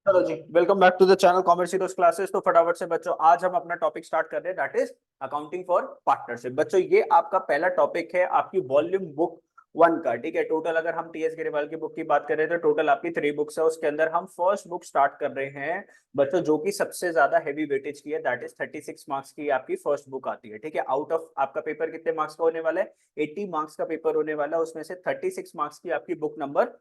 चलो जी, welcome back to the channel commerce heroes classes. तो फटाफट से बच्चों आज हम अपना टॉपिक स्टार्ट कर रहे हैं, that is accounting for partnership. बच्चों ये आपका पहला टॉपिक है आपकी वॉल्यूम बुक वन का। ठीक है, टोटल अगर हम टीएस गिरेवाल की बुक की बात करें तो टोटल आपकी 3 बुक्स है। उसके अंदर हम फर्स्ट बुक स्टार्ट कर रहे हैं बच्चों, जो कि सबसे ज्यादा हैवी वेटेज की है, दैट इज 36 मार्क्स की आपकी फर्स्ट बुक आती है। ठीक है, आउट ऑफ आपका पेपर कितने मार्क्स का होने वाला है? 80 मार्क्स का पेपर होने वाला है, उसमें से 36 मार्क्स की आपकी बुक नंबर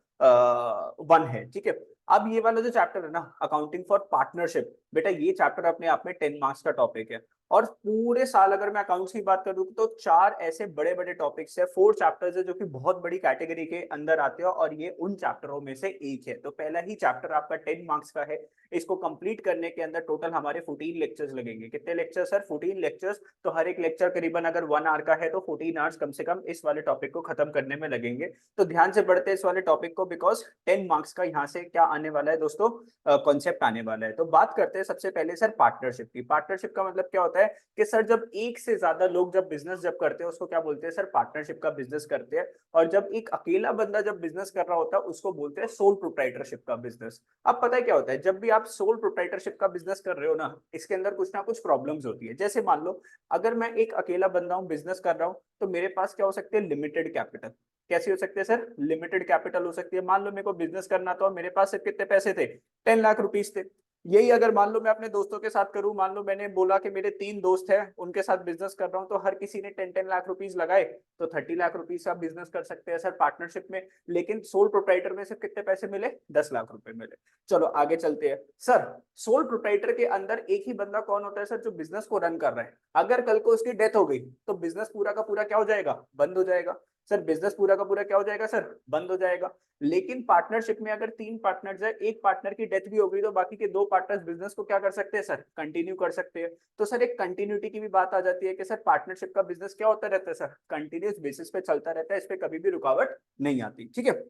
वन है। ठीक है, अब ये वाला जो चैप्टर है ना, अकाउंटिंग फॉर पार्टनरशिप, बेटा ये चैप्टर अपने आप में 10 मार्क्स का टॉपिक है। और पूरे साल अगर मैं अकाउंट्स की बात करूं तो चार ऐसे बड़े बड़े टॉपिक्स है, 4 चैप्टर्स है, जो कि बहुत बड़ी कैटेगरी के अंदर आते हैं और ये उन चैप्टरों में से एक है। तो पहला ही चैप्टर आपका 10 मार्क्स का है। इसको कंप्लीट करने के अंदर टोटल हमारे 14 लेक्चर्स लगेंगे। कितने लेक्चर सर? 14 लेक्चर्स। तो हर एक लेक्चर करीबन अगर 1 आवर का है तो 14 आवर्स कम से कम इस वाले टॉपिक को खत्म करने में लगेंगे। तो ध्यान से पढ़ते हैं इस वाले टॉपिक को, बिकॉज 10 मार्क्स का यहाँ से क्या आने वाला है दोस्तों, कॉन्सेप्ट आने वाला है। तो बात करते हैं सबसे पहले सर पार्टनरशिप की। पार्टनरशिप का मतलब क्या होता है कि सर जब एक से ज्यादा लोग जब बिजनेस जब करते हैं उसको क्या बोलते हैं सर? पार्टनरशिप का बिजनेस करते हैं। और जब एक अकेला बंदा जब बिजनेस कर रहा होता है उसको बोलते हैं सोल प्रोप्राइटरशिप का बिजनेस। अब पता है क्या होता है, जब भी आप सोल प्रोप्राइटरशिप का बिजनेस कर रहे हो ना, इसके अंदर कुछ ना कुछ प्रॉब्लम्स होती है। जैसे मान लो अगर मैं एक अकेला बंदा हूँ, बिजनेस कर रहा हूँ, तो मेरे पास क्या हो सकते हैं? Limited capital. कैसी हो सकती है सर? लिमिटेड कैपिटल हो सकती है। मान लो मेरे को बिजनेस करना था और मेरे पास सिर्फ कितने पैसे थे? 10 लाख रुपीज थे। यही अगर मान लो मैं अपने दोस्तों के साथ करूं, मान लो मैंने बोला कि मेरे 3 दोस्त हैं, उनके साथ बिजनेस कर रहा हूं, तो हर किसी ने 10 10 लाख रुपीज लगाए, तो 30 लाख रुपीज आप बिजनेस कर सकते हैं सर पार्टनरशिप में। लेकिन सोल प्रोप्राइटर में सिर्फ कितने पैसे मिले? 10 लाख रुपए मिले। चलो आगे चलते हैं सर। सोल प्रोप्राइटर के अंदर एक ही बंदा कौन होता है सर? जो बिजनेस को रन कर रहा है। अगर कल को उसकी डेथ हो गई तो बिजनेस पूरा का पूरा क्या हो जाएगा? बंद हो जाएगा। सर बिजनेस पूरा का पूरा क्या हो जाएगा सर? बंद हो जाएगा। लेकिन पार्टनरशिप में अगर 3 पार्टनर्स है, एक पार्टनर की डेथ भी हो गई तो बाकी के 2 पार्टनर्स बिजनेस को क्या कर सकते हैं सर? कंटिन्यू कर सकते हैं। तो सर एक कंटिन्यूटी की भी बात आ जाती है कि सर पार्टनरशिप का बिजनेस क्या होता रहता है सर? कंटिन्यूस बेसिस पे चलता रहता है, इस पे कभी भी रुकावट नहीं आती। ठीक है,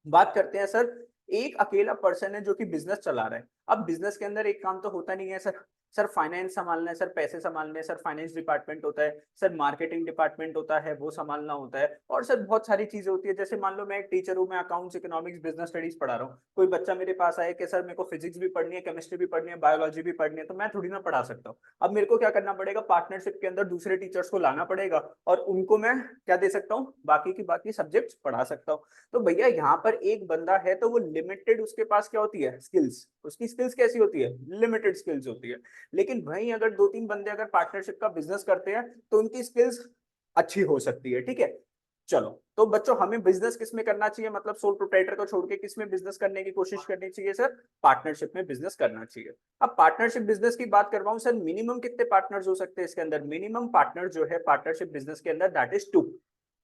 बात करते हैं सर। एक अकेला पर्सन है जो कि बिजनेस चला रहा है। अब बिजनेस के अंदर एक काम तो होता नहीं है सर। सर फाइनेंस संभालना है, सर पैसे संभालने हैं, सर फाइनेंस डिपार्टमेंट होता है, सर मार्केटिंग डिपार्टमेंट होता है, वो संभालना होता है, और सर बहुत सारी चीजें होती है। जैसे मान लो मैं एक टीचर हूँ, मैं अकाउंट्स इकोनॉमिक्स बिजनेस स्टडीज पढ़ा रहा हूँ, कोई बच्चा मेरे पास आए कि सर मेरे को फिजिक्स भी पढ़नी है, केमिस्ट्री भी पढ़नी है, बायोलॉजी भी पढ़नी है, तो मैं थोड़ी ना पढ़ा सकता हूँ। अब मेरे को क्या करना पड़ेगा? पार्टनरशिप के अंदर दूसरे टीचर्स को लाना पड़ेगा और उनको मैं क्या दे सकता हूँ? बाकी की बाकी सब्जेक्ट्स पढ़ा सकता हूँ। तो भैया यहाँ पर एक बंदा है तो वो लिमिटेड, उसके पास क्या होती है? स्किल्स। उसकी स्किल्स कैसी होती है? लिमिटेड स्किल्स होती है। लेकिन वहीं अगर 2 3 बंदे अगर पार्टनरशिप का बिजनेस करते हैं तो उनकी स्किल्स अच्छी हो सकती है। ठीक है, चलो तो बच्चों हमें बिजनेस किस में करना चाहिए, मतलब सोल प्रोप्राइटर को छोड़ के किस में बिजनेस करने की कोशिश करनी चाहिए सर? पार्टनरशिप में बिजनेस करना चाहिए। अब पार्टनरशिप बिजनेस की बात करवाऊं सर, मिनिमम कितने पार्टनर्स हो सकते हैं इसके अंदर? मिनिमम पार्टनर जो है पार्टनरशिप बिजनेस के अंदर, दैट इज 2।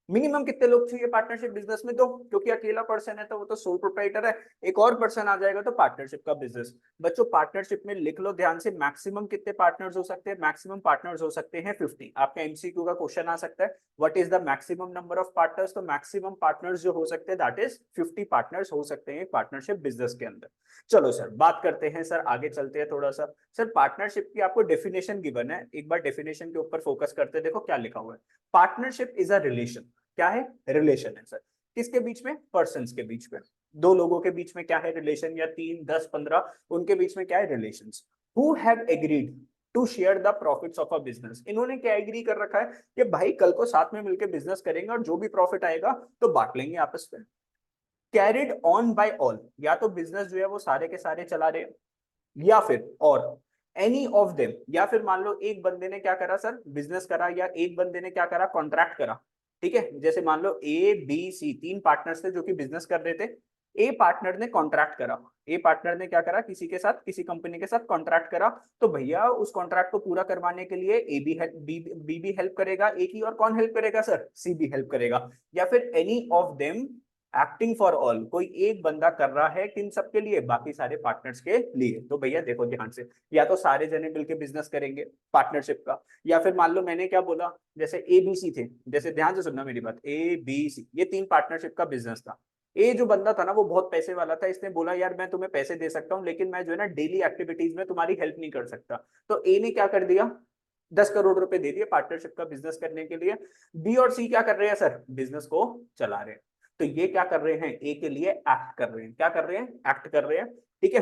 मिनिमम कितने लोग चाहिए पार्टनरशिप बिजनेस में? दो, क्योंकि अकेला पर्सन है तो वो तो सोल प्रोप्राइटर है, एक और पर्सन आ जाएगा तो पार्टनरशिप का बिजनेस। बच्चों पार्टनरशिप में लिख लो ध्यान से, मैक्सिमम कितने पार्टनर्स हो सकते हैं? मैक्सिमम पार्टनर्स हो सकते हैं 50। आपका एमसीक्यू का क्वेश्चन आ सकता है, what is the maximum number of partners? तो मैक्सिमम पार्टनर्स जो हो सकते हैं दैट इज 50 पार्टनर्स हो सकते हैं पार्टनरशिप बिजनेस के अंदर। चलो सर बात करते हैं सर, आगे चलते हैं थोड़ा सा। सर पार्टनरशिप की आपको डेफिनेशन गिवन है, एक बार डेफिनेशन के ऊपर फोकस करते हैं। देखो क्या लिखा हुआ है, पार्टनरशिप इज अ रिलेशन। क्या है? रिलेशन है सर। किसके बीच में? पर्सन्स के बीच में। दो लोगों के बीच में क्या है रिलेशन, या 3 10 15 उनके बीच में क्या है? Relations. Who have agreed to share the profits of a business. इन्होंने क्या एग्री कर रखा है कि भाई कल को साथ में मिलकर बिजनेस करेंगे और जो भी प्रॉफिट आएगा तो बांट लेंगे आपस में। कैरिड ऑन बाय ऑल, या तो बिजनेस जो है वो सारे के सारे चला रहे हैं, या फिर और एनी ऑफ देम, या फिर मान लो एक बंदे ने क्या करा सर? बिजनेस करा, या एक बंदे ने क्या करा? कॉन्ट्रैक्ट करा। ठीक है, जैसे मान लो ए बी सी 3 पार्टनर्स थे जो कि बिजनेस कर रहे थे। ए पार्टनर ने कॉन्ट्रैक्ट करा, ए पार्टनर ने क्या करा? किसी के साथ, किसी कंपनी के साथ कॉन्ट्रैक्ट करा। तो भैया उस कॉन्ट्रैक्ट को पूरा करवाने के लिए ए भी हेल्प, बी भी हेल्प करेगा ए की, और कौन हेल्प करेगा सर? सी भी हेल्प करेगा। या फिर any of them acting for all, कोई एक बंदा कर रहा है किन सब के लिए? बाकी सारे पार्टनर्स के लिए। तो भैया देखो ध्यान से, या तो सारे जने मिलके बिजनेस करेंगे पार्टनरशिप का, या फिर मान लो मैंने क्या बोला, जैसे ए बी सी थे, जैसे ध्यान से सुनना मेरी बात, ए बी सी ये 3 पार्टनरशिप का बिजनेस था। ए जो बंदा था ना वो बहुत पैसे वाला था, इसने बोला यार मैं तुम्हें पैसे दे सकता हूँ लेकिन मैं जो है ना डेली एक्टिविटीज में तुम्हारी हेल्प नहीं कर सकता। तो ए ने क्या कर दिया? 10 करोड़ रुपए दे दिए पार्टनरशिप का बिजनेस करने के लिए। बी और सी क्या कर रहे हैं सर? बिजनेस को चला रहे हैं। तो ये क्या कर रहे हैं? ए के लिए एक्ट कर रहे हैं। क्या कर रहे हैं? एक्ट कर रहे हैं। ठीक है,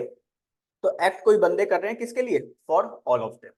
तो एक्ट कोई बंदे कर रहे हैं किसके लिए? For all of them.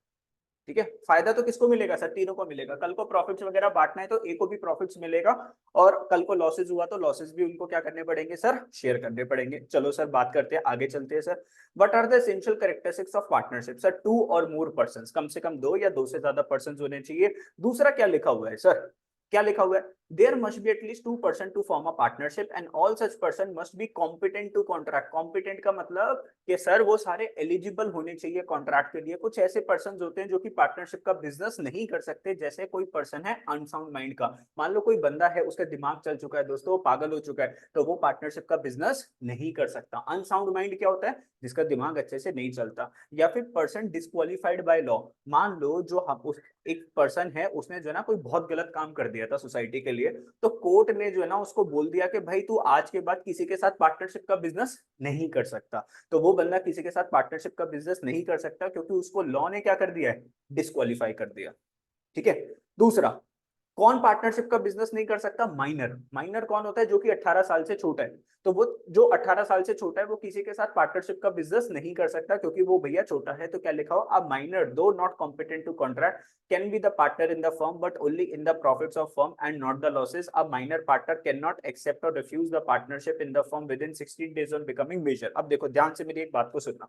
ठीक है, फायदा तो किसको मिलेगा सर? तीनों को मिलेगा। कल को प्रॉफिट्स वगैरह बांटना है तो ए को भी प्रॉफिट्स मिलेगा, और कल को लॉसेज हुआ तो लॉसेज भी उनको क्या करने पड़ेंगे सर? शेयर करने पड़ेंगे। चलो सर बात करते हैं, आगे चलते हैं sir. What are the essential characteristics of partnership? Sir two और मोर पर्संस, कम से कम दो या दो से ज्यादा पर्सन होने चाहिए। दूसरा क्या लिखा हुआ है सर? क्या लिखा हुआ है? There must be at least 2% to form a partnership and all such person must be competent to contract. Competent का मतलब कि सर वो सारे एलिजिबल होने चाहिए कॉन्ट्रैक्ट के लिए। कुछ ऐसे पर्सन होते हैं जो कि पार्टनरशिप का बिजनेस नहीं कर सकते, जैसे कोई पर्सन है अनसाउंड माइंड का। मान लो कोई बंदा है, उसका दिमाग चल चुका है दोस्तों, वो पागल हो चुका है, तो वो पार्टनरशिप का बिजनेस नहीं कर सकता। अनसाउंड माइंड क्या होता है? जिसका दिमाग अच्छे से नहीं चलता। या फिर पर्सन डिस्क्वालिफाइड बाय लॉ। मान लो जो हम उस एक पर्सन है, उसने जो है ना कोई बहुत गलत काम कर दिया था सोसाइटी के लिए, तो कोर्ट ने जो है ना उसको बोल दिया कि भाई तू आज के बाद किसी के साथ पार्टनरशिप का बिजनेस नहीं कर सकता। तो वो बंदा किसी के साथ पार्टनरशिप का बिजनेस नहीं कर सकता, क्योंकि उसको लॉ ने क्या कर दिया है? डिस्क्वालीफाई कर दिया। ठीक है। दूसरा, कौन पार्टनरशिप का बिजनेस नहीं कर सकता? माइनर। माइनर कौन होता है? जो कि 18 साल से छोटा है। तो वो जो 18 साल से छोटा है वो किसी के साथ पार्टनरशिप का बिजनेस नहीं कर सकता, क्योंकि वो भैया छोटा है। तो क्या लिखा हो? A minor though not competent to contract can be the partner in the firm but only in the profits of firm and not the losses. A minor partner can not accept और refuse the partnership in the firm within 16 days on becoming major. अब देखो ध्यान से मेरी एक बात को सुनना।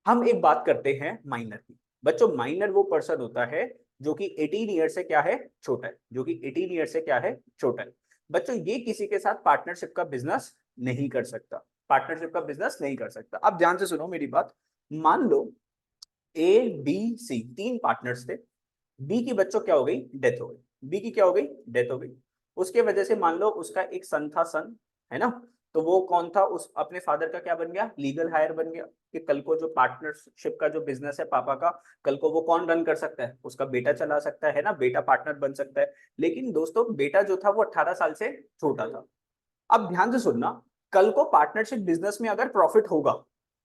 हम एक बात करते हैं माइनर की। बच्चों माइनर वो पर्सन होता है जो कि 18 ईयर से क्या है? छोटा है। जो कि 18 ईयर से क्या है? छोटा है। बच्चों ये किसी के साथ पार्टनरशिप का बिजनेस नहीं कर सकता। पार्टनरशिप का बिजनेस नहीं कर सकता। अब ध्यान से सुनो मेरी बात। मान लो ए बी सी तीन पार्टनर्स थे। बी की बच्चों क्या हो गई? डेथ हो गई। बी की क्या हो गई? डेथ हो गई। उसके वजह से मान लो उसका एक सन था, सन, है ना? तो वो कौन था? उस अपने फादर का क्या बन गया? लीगल हायर बन गया। कि कल को जो पार्टनरशिप का जो बिजनेस है पापा का, कल को वो कौन रन कर सकता है? उसका बेटा चला सकता है ना, बेटा पार्टनर बन सकता है। लेकिन दोस्तों बेटा जो था वो 18 साल से छोटा था। अब ध्यान से सुनना, कल को पार्टनरशिप बिजनेस में अगर प्रॉफिट होगा,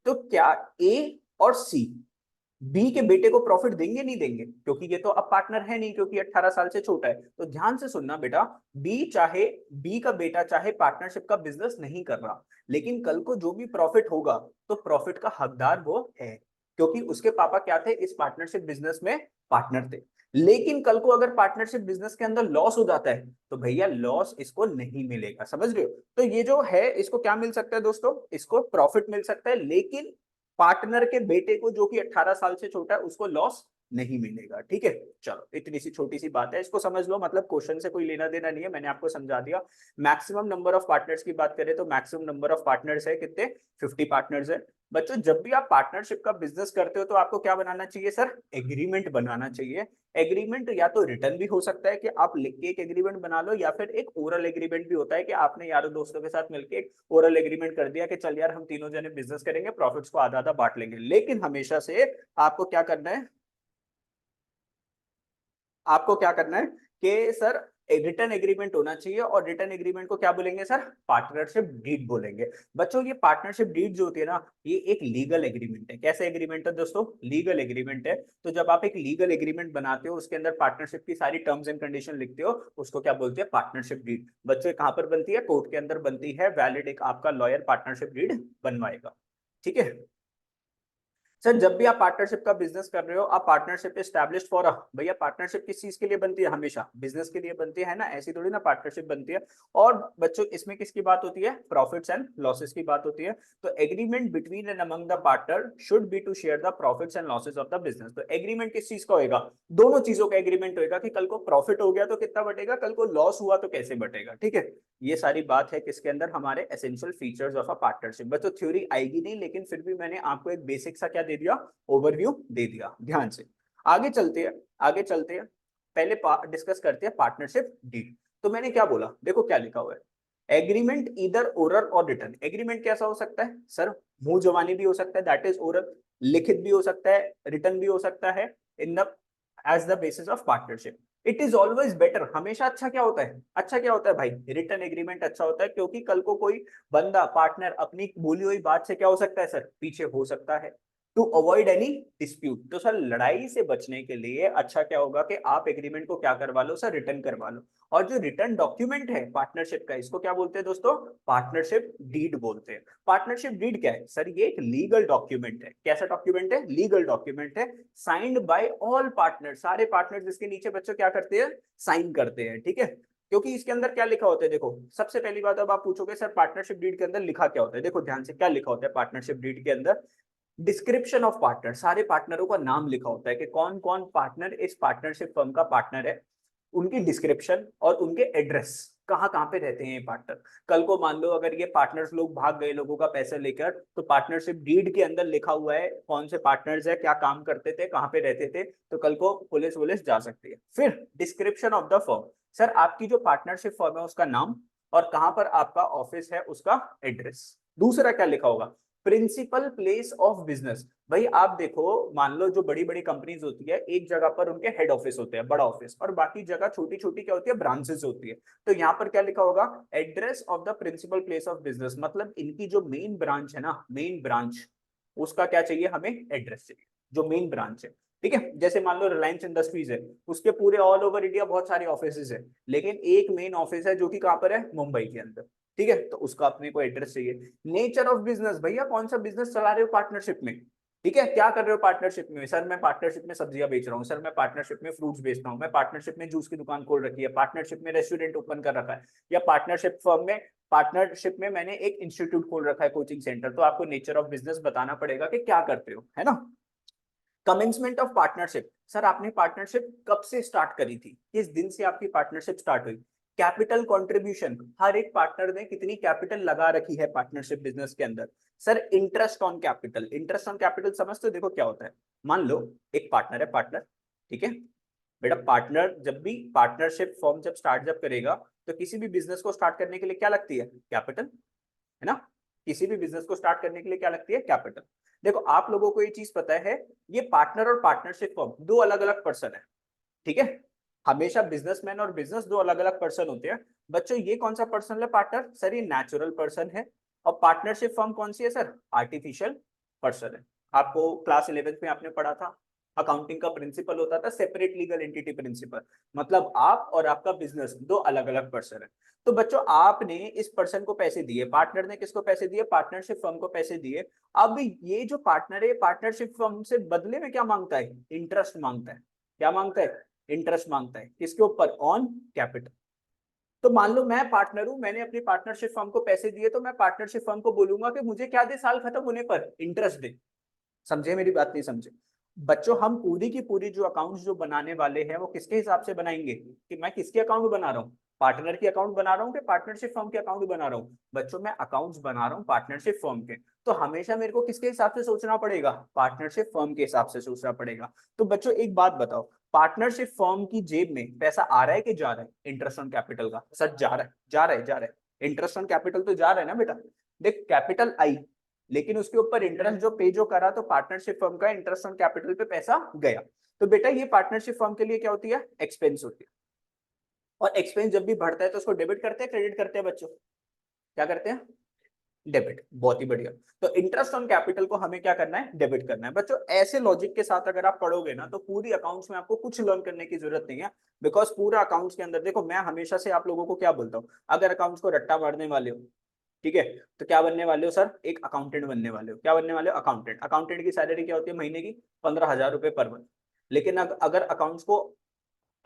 तो क्या ए और सी बी के बेटे को प्रॉफिट देंगे? नहीं देंगे, क्योंकि ये तो अब पार्टनर है नहीं, क्योंकि 18 साल से छोटा है। तो ध्यान से सुनना बेटा, बी का बेटा चाहे पार्टनरशिप का बिजनेस नहीं कर रहा, लेकिन कल को जो भी प्रॉफिट होगा तो प्रॉफिट का हकदार वो है, क्योंकि उसके पापा क्या थे? इस पार्टनरशिप बिजनेस में पार्टनर थे। लेकिन कल को अगर पार्टनरशिप बिजनेस के अंदर लॉस हो जाता है, तो भैया लॉस इसको नहीं मिलेगा। समझ रहे हो? तो ये जो है इसको क्या मिल सकता है दोस्तों? इसको प्रॉफिट मिल सकता है, लेकिन पार्टनर के बेटे को जो कि 18 साल से छोटा है उसको लॉस नहीं मिलेगा। ठीक है, चलो इतनी सी छोटी सी बात है, इसको समझ लो। मतलब क्वेश्चन से कोई लेना देना नहीं है, मैंने आपको समझा दिया। मैक्सिमम नंबर ऑफ पार्टनर्स की बात करें तो मैक्सिमम नंबर ऑफ पार्टनर्स है कितने? 50 पार्टनर्स है। बच्चों जब भी आप पार्टनरशिप का बिजनेस करते हो तो आपको क्या बनाना चाहिए सर? एग्रीमेंट बनाना चाहिए। एग्रीमेंट या तो रिटर्न भी हो सकता है कि आप लिख के एक एग्रीमेंट बना लो, या फिर एक ओरल एग्रीमेंट भी होता है कि आपने यारों दोस्तों के साथ मिलकर एक ओरल एग्रीमेंट कर दिया कि चल यार हम तीनों जने बिजनेस करेंगे, प्रॉफिट्स को आधा आधा बांट लेंगे। लेकिन हमेशा से आपको क्या करना है? आपको क्या करना है कि सर रिटर्न एग्रीमेंट होना चाहिए, और रिटर्न एग्रीमेंट को क्या बोलेंगे सर? पार्टनरशिप डीड बोलेंगे। बच्चों ये पार्टनरशिप डीड जो होती है ना, ये एक लीगल एग्रीमेंट है। कैसे एग्रीमेंट है दोस्तों? लीगल एग्रीमेंट है। तो जब आप एक लीगल एग्रीमेंट बनाते हो, उसके अंदर पार्टनरशिप की सारी टर्म्स एंड कंडीशन लिखते हो, उसको क्या बोलते हैं? Partnership deed. बच्चों कहां पर बनती है? कोर्ट के अंदर बनती है। वैलिड एक आपका लॉयर पार्टनरशिप डीड बनवाएगा। ठीक है सर, जब भी आप पार्टनरशिप का बिजनेस कर रहे हो, आप पार्टनरशिप एस्टैब्लिश्ड फॉर भैया पार्टनरशिप किस चीज के लिए बनती है? हमेशा बिजनेस के लिए बनती है ना, ऐसी थोड़ी ना पार्टनरशिप बनती है। और बच्चों इसमें किसकी बात होती है? प्रॉफिट्स एंड लॉसेस की बात होती है। तो agreement between and among the partner should be to share the profits and losses of the business. तो एग्रीमेंट किस चीज का होगा? दोनों चीजों का एग्रीमेंट होगा कि कल को प्रॉफिट हो गया तो कितना बटेगा, कल को लॉस हुआ तो कैसे बटेगा। ठीक है, ये सारी बात है किसके अंदर? हमारे essential features of a partnership. बच्चों थ्योरी आएगी नहीं, लेकिन फिर भी मैंने आपको एक बेसिक सा क्या दे दिया? ओवरव्यू दे दिया। ध्यान से आगे चलते हैं, आगे चलते हैं। पहले डिस्कस करते हैं पार्टनरशिप डीड। तो मैंने क्या बोला? देखो क्या लिखा हुआ है। एग्रीमेंट इधर ओरल और रिटर्न। एग्रीमेंट कैसा हो सकता है सर? मुंह जवानी भी हो सकता है, दैट इज ओरल। लिखित भी हो सकता है, रिटर्न भी हो सकता है, in the age the basis of partnership. It is always better. हमेशा अच्छा क्या होता है? अच्छा क्या होता है भाई? रिटर्न एग्रीमेंट अच्छा होता है, क्योंकि कल को कोई बंदा पार्टनर अपनी बोली हुई बात से क्या हो सकता है सर? पीछे हो सकता है। To avoid any dispute. तो सर लड़ाई से बचने के लिए अच्छा क्या होगा कि आप एग्रीमेंट को क्या करवा लो सर, रिटर्न करवा लो। और जो रिटर्न डॉक्यूमेंट है पार्टनरशिप का, इसको क्या बोलते हैं दोस्तों, पार्टनरशिप डीड बोलते हैं। पार्टनरशिप डीड क्या है सर, ये एक लीगल डॉक्यूमेंट है। कैसा डॉक्यूमेंट है, लीगल डॉक्यूमेंट है, साइंड बाय ऑल पार्टनर, सारे पार्टनर जिसके नीचे बच्चों क्या करते हैं, साइन करते हैं, ठीक है। क्योंकि इसके अंदर क्या लिखा होता है, देखो सबसे पहली बात, अब आप पूछोगे सर पार्टनरशिप डीड के अंदर लिखा क्या होता है, देखो ध्यान से क्या लिखा होता है पार्टनरशिप डीड के अंदर, डिस्क्रिप्शन ऑफ पार्टनर, सारे पार्टनरों का नाम लिखा होता है कि कौन कौन पार्टनर इस पार्टनरशिप फर्म का पार्टनर है, उनकी डिस्क्रिप्शन और उनके एड्रेस, कहाँ कहाँ पे रहते हैं ये पार्टनर। कल को मान लो अगर ये पार्टनर्स लोग भाग गए लोगों का पैसा लेकर, तो पार्टनरशिप डीड के अंदर लिखा हुआ है कौन से पार्टनर्स है, क्या काम करते थे, कहाँ पे रहते थे, तो कल को पुलिस वुलिस जा सकती है। फिर description of the firm, sir आपकी जो पार्टनरशिप फर्म है उसका नाम और कहाँ पर आपका ऑफिस है उसका एड्रेस। दूसरा क्या लिखा होगा, प्रिंसिपल प्लेस ऑफ बिजनेस। भाई आप देखो, मान लो जो बड़ी बड़ी कंपनीज होती है, एक जगह पर उनके हेड ऑफिस होते हैं, बड़ा ऑफिस, और बाकी जगह छोटी छोटी क्या होती है, ब्रांचेस होती है। तो यहाँ पर क्या लिखा होगा, address of the principal place of business, मतलब इनकी जो मेन ब्रांच है ना, मेन ब्रांच, उसका क्या चाहिए हमें, एड्रेस चाहिए, जो मेन ब्रांच है। ठीक है, जैसे मान लो रिलायंस इंडस्ट्रीज है, उसके पूरे ऑल ओवर इंडिया बहुत सारे ऑफिस है, लेकिन एक मेन ऑफिस है जो कि कहाँ पर है, मुंबई के अंदर। ठीक है, तो उसका अपने को एड्रेस चाहिए। नेचर ऑफ बिजनेस, भैया कौन सा बिजनेस चला रहे हो पार्टनरशिप में, ठीक है, क्या कर रहे हो पार्टनरशिप में, सर मैं पार्टनरशिप में सब्जियां बेच रहा हूँ, सर मैं पार्टनरशिप में फ्रूट्स बेच रहा हूँ, मैं पार्टनरशिप में जूस की दुकान खोल रखी है, पार्टनरशिप में रेस्टोरेंट ओपन कर रखा है, या पार्टनरशिप फर्म में, पार्टनरशिप में मैंने एक इंस्टीट्यूट खोल रखा है, कोचिंग सेंटर। तो आपको नेचर ऑफ बिजनेस बताना पड़ेगा कि क्या करते हो, है ना। कमेंसमेंट ऑफ पार्टनरशिप, सर आपने पार्टनरशिप कब से स्टार्ट करी थी, किस दिन से आपकी पार्टनरशिप स्टार्ट हुई। कैपिटल कंट्रीब्यूशन, हर एक पार्टनर ने कितनी कैपिटल लगा रखी है पार्टनरशिप बिजनेस के अंदर। Sir interest on capital, interest on capital समझते हो, देखो क्या होता है, मान लो एक पार्टनर है, पार्टनर, ठीक है बेटा, पार्टनर जब भी पार्टनरशिप फॉर्म जब स्टार्ट जब करेगा, तो किसी भी बिजनेस को स्टार्ट करने के लिए क्या लगती है, कैपिटल, है ना। किसी भी बिजनेस को स्टार्ट करने के लिए क्या लगती है, कैपिटल। देखो आप लोगों को ये चीज पता है, ये पार्टनर और पार्टनरशिप फर्म दो अलग अलग पर्सन है, ठीक है। हमेशा बिजनेसमैन और बिजनेस दो अलग अलग पर्सन होते हैं। बच्चों ये कौन सा पर्सन है, पार्टनर, सर ये नेचुरल पर्सन है। और पार्टनरशिप फर्म कौन सी है सर, आर्टिफिशियल पर्सन है। आपको क्लास 11th में आपने पढ़ा था, अकाउंटिंग का प्रिंसिपल होता था सेपरेट लीगल एंटिटी प्रिंसिपल, मतलब आप और आपका बिजनेस दो अलग अलग पर्सन है। तो बच्चों आपने इस पर्सन को पैसे दिए, पार्टनर ने किसको पैसे दिए, पार्टनरशिप फर्म को पैसे दिए। अब ये जो पार्टनर है पार्टनरशिप फर्म से बदले में क्या मांगता है, इंटरेस्ट मांगता है। क्या मांगता है, इंटरेस्ट मांगता है, किसके ऊपर, ऑन कैपिटल। तो मान लो मैं पार्टनर हूं, मैंने अपनी पार्टनरशिप फर्म को पैसे दिए, तो मैं पार्टनरशिप फर्म को बोलूंगा कि मुझे क्या दे, साल खत्म होने पर इंटरेस्ट दे। समझे मेरी बात, नहीं समझे। बच्चों हम पूरी की पूरी जो अकाउंट्स जो बनाने वाले हैं वो किसके हिसाब से बनाएंगे, कि मैं किसके अकाउंट बना रहा हूँ, पार्टनर के अकाउंट बना रहा हूँ कि पार्टनरशिप फर्म के अकाउंट बना रहा हूँ। बच्चों मैं अकाउंट्स बना रहा हूँ पार्टनरशिप फर्म के, तो हमेशा मेरे को किसके हिसाब से सोचना पड़ेगा, पार्टनरशिप फर्म के हिसाब से सोचना पड़ेगा। तो बच्चों एक बात बताओ, पार्टनरशिप फर्म की जेब में पैसा आ रहा है कि जा रहा है, इंटरेस्ट ऑन कैपिटल का, सर जा रहा है, जा रहा है, जा रहा है, इंटरेस्ट ऑन कैपिटल तो जा रहा है ना बेटा। देख कैपिटल आई, लेकिन उसके ऊपर इंटरेस्ट जो पे जो करा, तो पार्टनरशिप फर्म का इंटरेस्ट ऑन कैपिटल पे पैसा गया। तो बेटा ये पार्टनरशिप फर्म के लिए क्या होती है, एक्सपेंस होती है। और एक्सपेंस जब भी बढ़ता है तो उसको डेबिट करते हैं, क्रेडिट करते हैं बच्चों, क्या करते हैं, डेबिट, बहुत ही बढ़िया। तो इंटरेस्ट ऑन कैपिटल को हमें क्या करना है, डेबिट करना है। बच्चों ऐसे लॉजिक के साथ अगर आप पढ़ोगे ना, तो पूरी अकाउंट्स में आपको कुछ लर्न करने की जरूरत नहीं है। बिकॉज पूरा अकाउंट्स के अंदर देखो, मैं हमेशा से आप लोगों को क्या बोलता हूँ, अगर अकाउंट्स को रट्टा मारने वाले हो, ठीक है, तो क्या बनने वाले हो सर, एक अकाउंटेंट बनने वाले हो। क्या बनने वाले हो, अकाउंटेंट। अकाउंटेंट की सैलरी क्या होती है महीने की, 15,000 रुपए पर मंथ। लेकिन अगर अकाउंट्स को